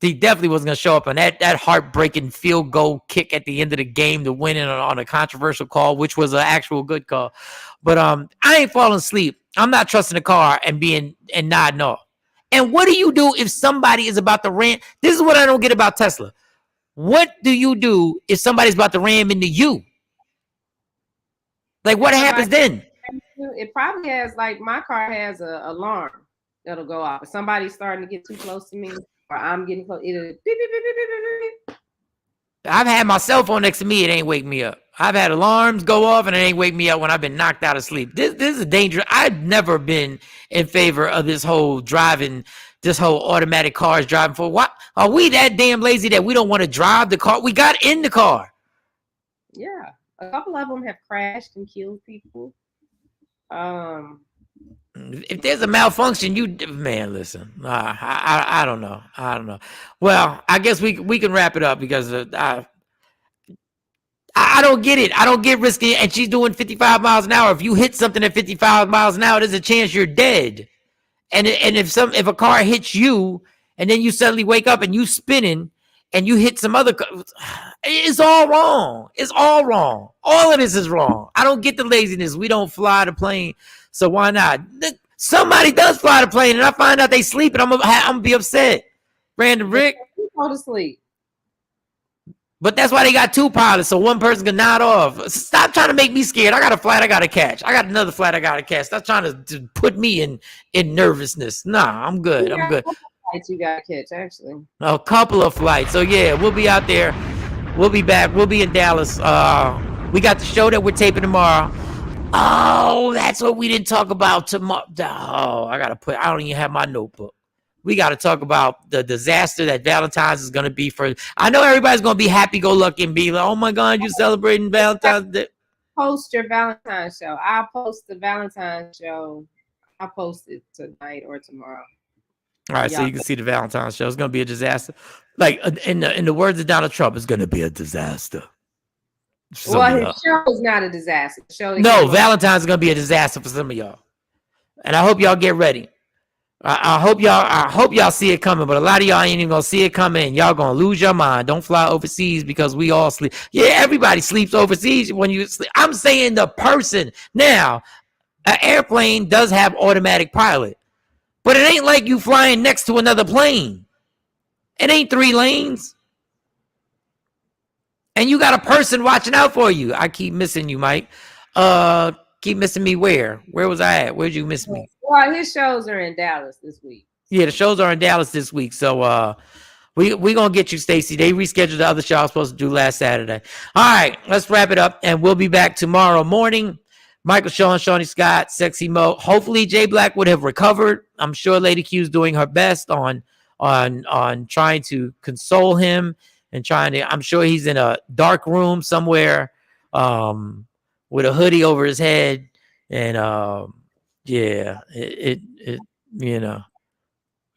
He definitely wasn't going to show up on that heartbreaking field goal kick at the end of the game to win it on a controversial call, which was an actual good call. But I ain't falling asleep. I'm not trusting the car and nodding off. And what do you do if somebody is about to ram? This is what I don't get about Tesla. What do you do if somebody's about to ram into you? Like, what happens then? It probably has, like, my car has an alarm that'll go off. If somebody's starting to get too close to me, or I'm getting close, it'll beep, beep, beep, beep, beep, beep. I've had my cell phone next to me. It ain't wake me up. I've had alarms go off and it ain't wake me up when I've been knocked out of sleep. This is dangerous. I've never been in favor of this whole automatic cars driving for. What? Are we that damn lazy that we don't want to drive the car? We got in the car. Yeah. A couple of them have crashed and killed people. If there's a malfunction, listen. I don't know. Well, I guess we can wrap it up because I don't get it. I don't get risky. And she's doing 55 miles an hour. If you hit something at 55 miles an hour, there's a chance you're dead. And if a car hits you and then you suddenly wake up and you spinning and you hit some other, it's all wrong. It's all wrong. All of this is wrong. I don't get the laziness. We don't fly the plane. So why not? Somebody does fly the plane and I find out they sleep and I'm gonna be upset. Brandon Rick. Go to sleep. But that's why they got two pilots, so one person can nod off. Stop trying to make me scared. I got a flight I got to catch. I got another flight I got to catch. Stop trying to put me in nervousness. Nah, I'm good. I'm good. Flights you got to catch, actually. A couple of flights. So, yeah, we'll be out there. We'll be back. We'll be in Dallas. We got the show that we're taping tomorrow. Oh, that's what we didn't talk about tomorrow. Oh, I don't even have my notebook. We got to talk about the disaster that Valentine's is going to be for. I know everybody's going to be happy-go-lucky and be like, oh, my God, you're celebrating Valentine's Day. Post your Valentine's show. I'll post the Valentine's show. I'll post it tonight or tomorrow. All right, so you can see the Valentine's show. It's going to be a disaster. Like, in the words of Donald Trump, it's going to be a disaster. Well, his show is not a disaster. No, Valentine's is going to be a disaster for some of y'all. And I hope y'all get ready. I hope y'all see it coming, but a lot of y'all ain't even gonna see it coming. Y'all gonna lose your mind. Don't fly overseas because we all sleep. Yeah, everybody sleeps overseas when you sleep. I'm saying the person. Now, an airplane does have automatic pilot, but it ain't like you flying next to another plane. It ain't 3 lanes. And you got a person watching out for you. I keep missing you, Mike. Keep missing me where? Where was I at? Where'd you miss me? Well, his shows are in Dallas this week. Yeah, the shows are in Dallas this week. So we gonna get you, Stacy. They rescheduled the other show I was supposed to do last Saturday. All right, let's wrap it up, and we'll be back tomorrow morning. Michael Shawn, Shawnee Scott, Sexy Mo. Hopefully Jay Black would have recovered. I'm sure Lady Q's doing her best on trying to console him and trying to. I'm sure he's in a dark room somewhere with a hoodie over his head, and yeah, it you know.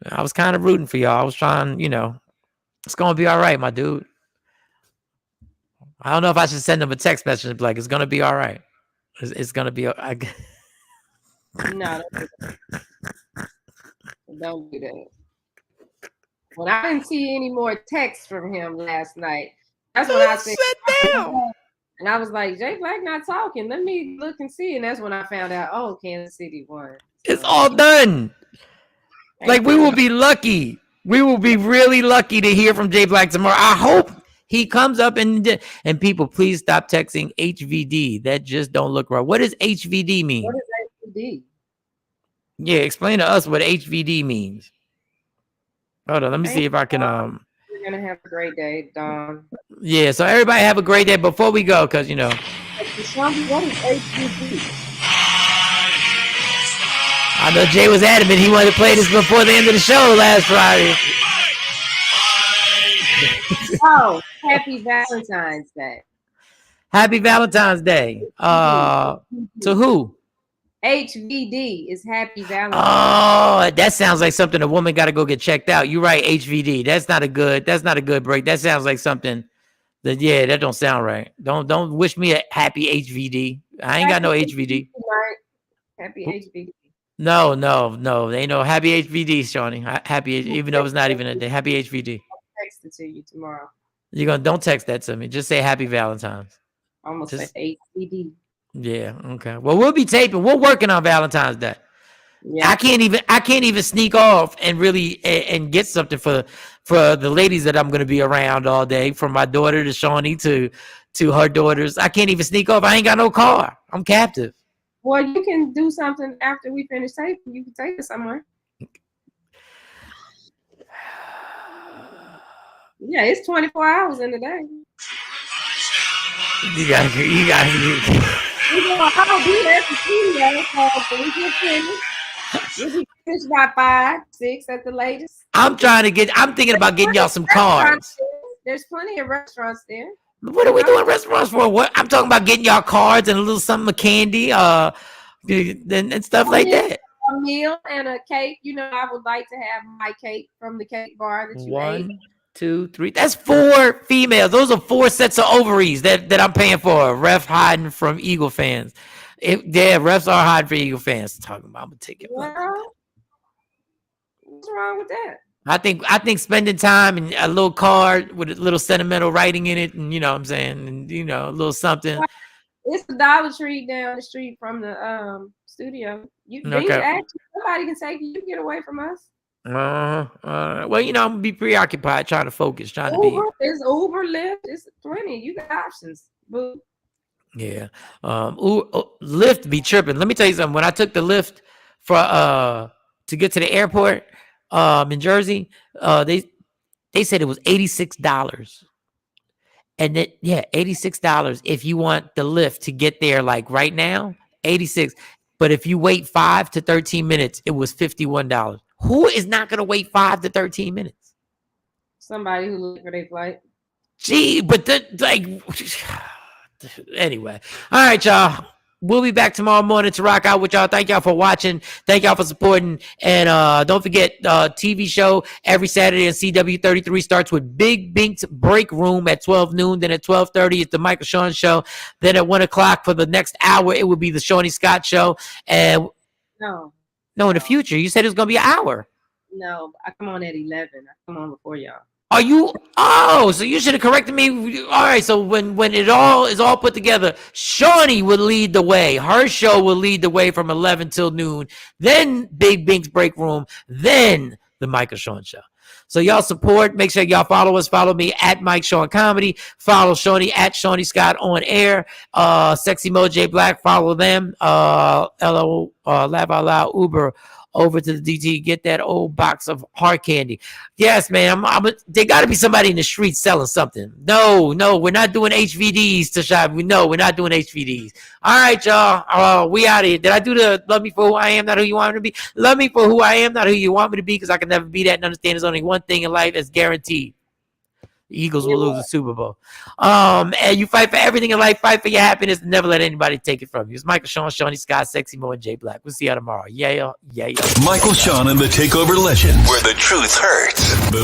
I was kind of rooting for y'all. I was trying, it's gonna be all right, my dude. I don't know if I should send him a text message like it's gonna be all right. It's gonna be. No, don't do that. When I didn't see any more texts from him last night, that's when I said, "Sit down." And I was like, Jay Black not talking. Let me look and see. And that's when I found out, oh, Kansas City won. It's all done. Like, we will be lucky. We will be really lucky to hear from Jay Black tomorrow. I hope he comes up and people, please stop texting HVD. That just don't look right. What does HVD mean? What is HVD? Yeah, explain to us what HVD means. Hold on, let me see if I can. You're gonna have a great day, Don. Yeah, so everybody have a great day before we go, because What is HVD? I know Jay was adamant he wanted to play this before the end of the show last Friday. Oh, happy Valentine's Day. Happy Valentine's Day. To who? HVD is Happy Valentine's. Oh, that sounds like something a woman got to go get checked out. You're right, HVD. That's not a good break. That sounds like something that don't sound right. Don't wish me a happy HVD. I ain't got no HVD. Happy HVD. No. There ain't no happy HVD, Shawnee. Happy, even though it's not even a day. Happy HVD. I'll text it to you tomorrow. Don't text that to me. Just say happy Valentine's. I'm gonna say HVD. Yeah. Okay. Well, we'll be taping. We're working on Valentine's Day. Yeah. I can't even sneak off and really and get something for the ladies that I'm going to be around all day, from my daughter to Shawnee to her daughters. I can't even sneak off. I ain't got no car. I'm captive. Well, you can do something after we finish taping. You can take it somewhere. Yeah, it's 24 hours in the day. You gotta. I'll be there for 2 days. We get finished. We'll be finished by 5, 6 at the latest. I'm thinking about getting y'all some cards. There's plenty of restaurants there. What are we doing restaurants for? What? I'm talking about getting y'all cards and a little something of candy, and stuff like that. A meal and a cake. I would like to have my cake from the cake bar that you ate. 1, 2, 3. That's 4 females. Those are 4 sets of ovaries that I'm paying for. Ref hiding from Eagle fans. Refs are hiding for Eagle fans. Talking about, I'm gonna take it. Well, what's wrong with that? I think spending time and a little card with a little sentimental writing in it, and what I'm saying, and a little something. It's the Dollar Tree down the street from the studio. Actually, somebody can take you. You get away from us. Well, I'm gonna be preoccupied, trying to focus, trying to be. There's Uber, Lyft. It's plenty. You got options. Boo. Yeah. Lyft be tripping. Let me tell you something. When I took the Lyft to get to the airport in Jersey, they said it was $86. And $86 if you want the Lyft to get there like right now, 86. But if you wait 5 to 13 minutes, it was $51. Who is not going to wait 5 to 13 minutes? Somebody who looked for their flight. Gee, but anyway. All right, y'all. We'll be back tomorrow morning to rock out with y'all. Thank y'all for watching. Thank y'all for supporting. And don't forget, TV show every Saturday on CW33 starts with Big Bink's Break Room at 12 noon. Then at 12:30, it's the Michael Shawn Show. Then at 1 o'clock for the next hour, it will be the Shawnee Scott Show. And no. No, in the future. You said it was gonna be an hour. No, I come on at 11. I come on before y'all. Are you? Oh, so you should have corrected me. All right. So when it all is all put together, Shawnee would lead the way. Her show will lead the way from 11 till noon. Then Big Bink's Break Room. Then the Mike and Shawn Show. So y'all support. Make sure y'all follow us. Follow me at Mike Shawn Comedy. Follow Shawnee at Shawnee Scott on air. Sexy Mo J Black. Follow them. LO Laugh Out Loud Uber. Over to the DT, get that old box of hard candy. Yes, man. There got to be somebody in the street selling something. No, we're not doing HVDs to shop. No, we're not doing HVDs. All right, y'all. We out of here. Did I do the love me for who I am, not who you want me to be? Love me for who I am, not who you want me to be, because I can never be that and understand there's only one thing in life that's guaranteed. The Eagles will lose the Super Bowl. And you fight for everything in life. Fight for your happiness. Never let anybody take it from you. It's Michael Shawn, Shawnee Scott, Sexy Mo, and Jay Black. We'll see y'all tomorrow. Yeah. Michael Shawn and the Takeover Legends, where the truth hurts. But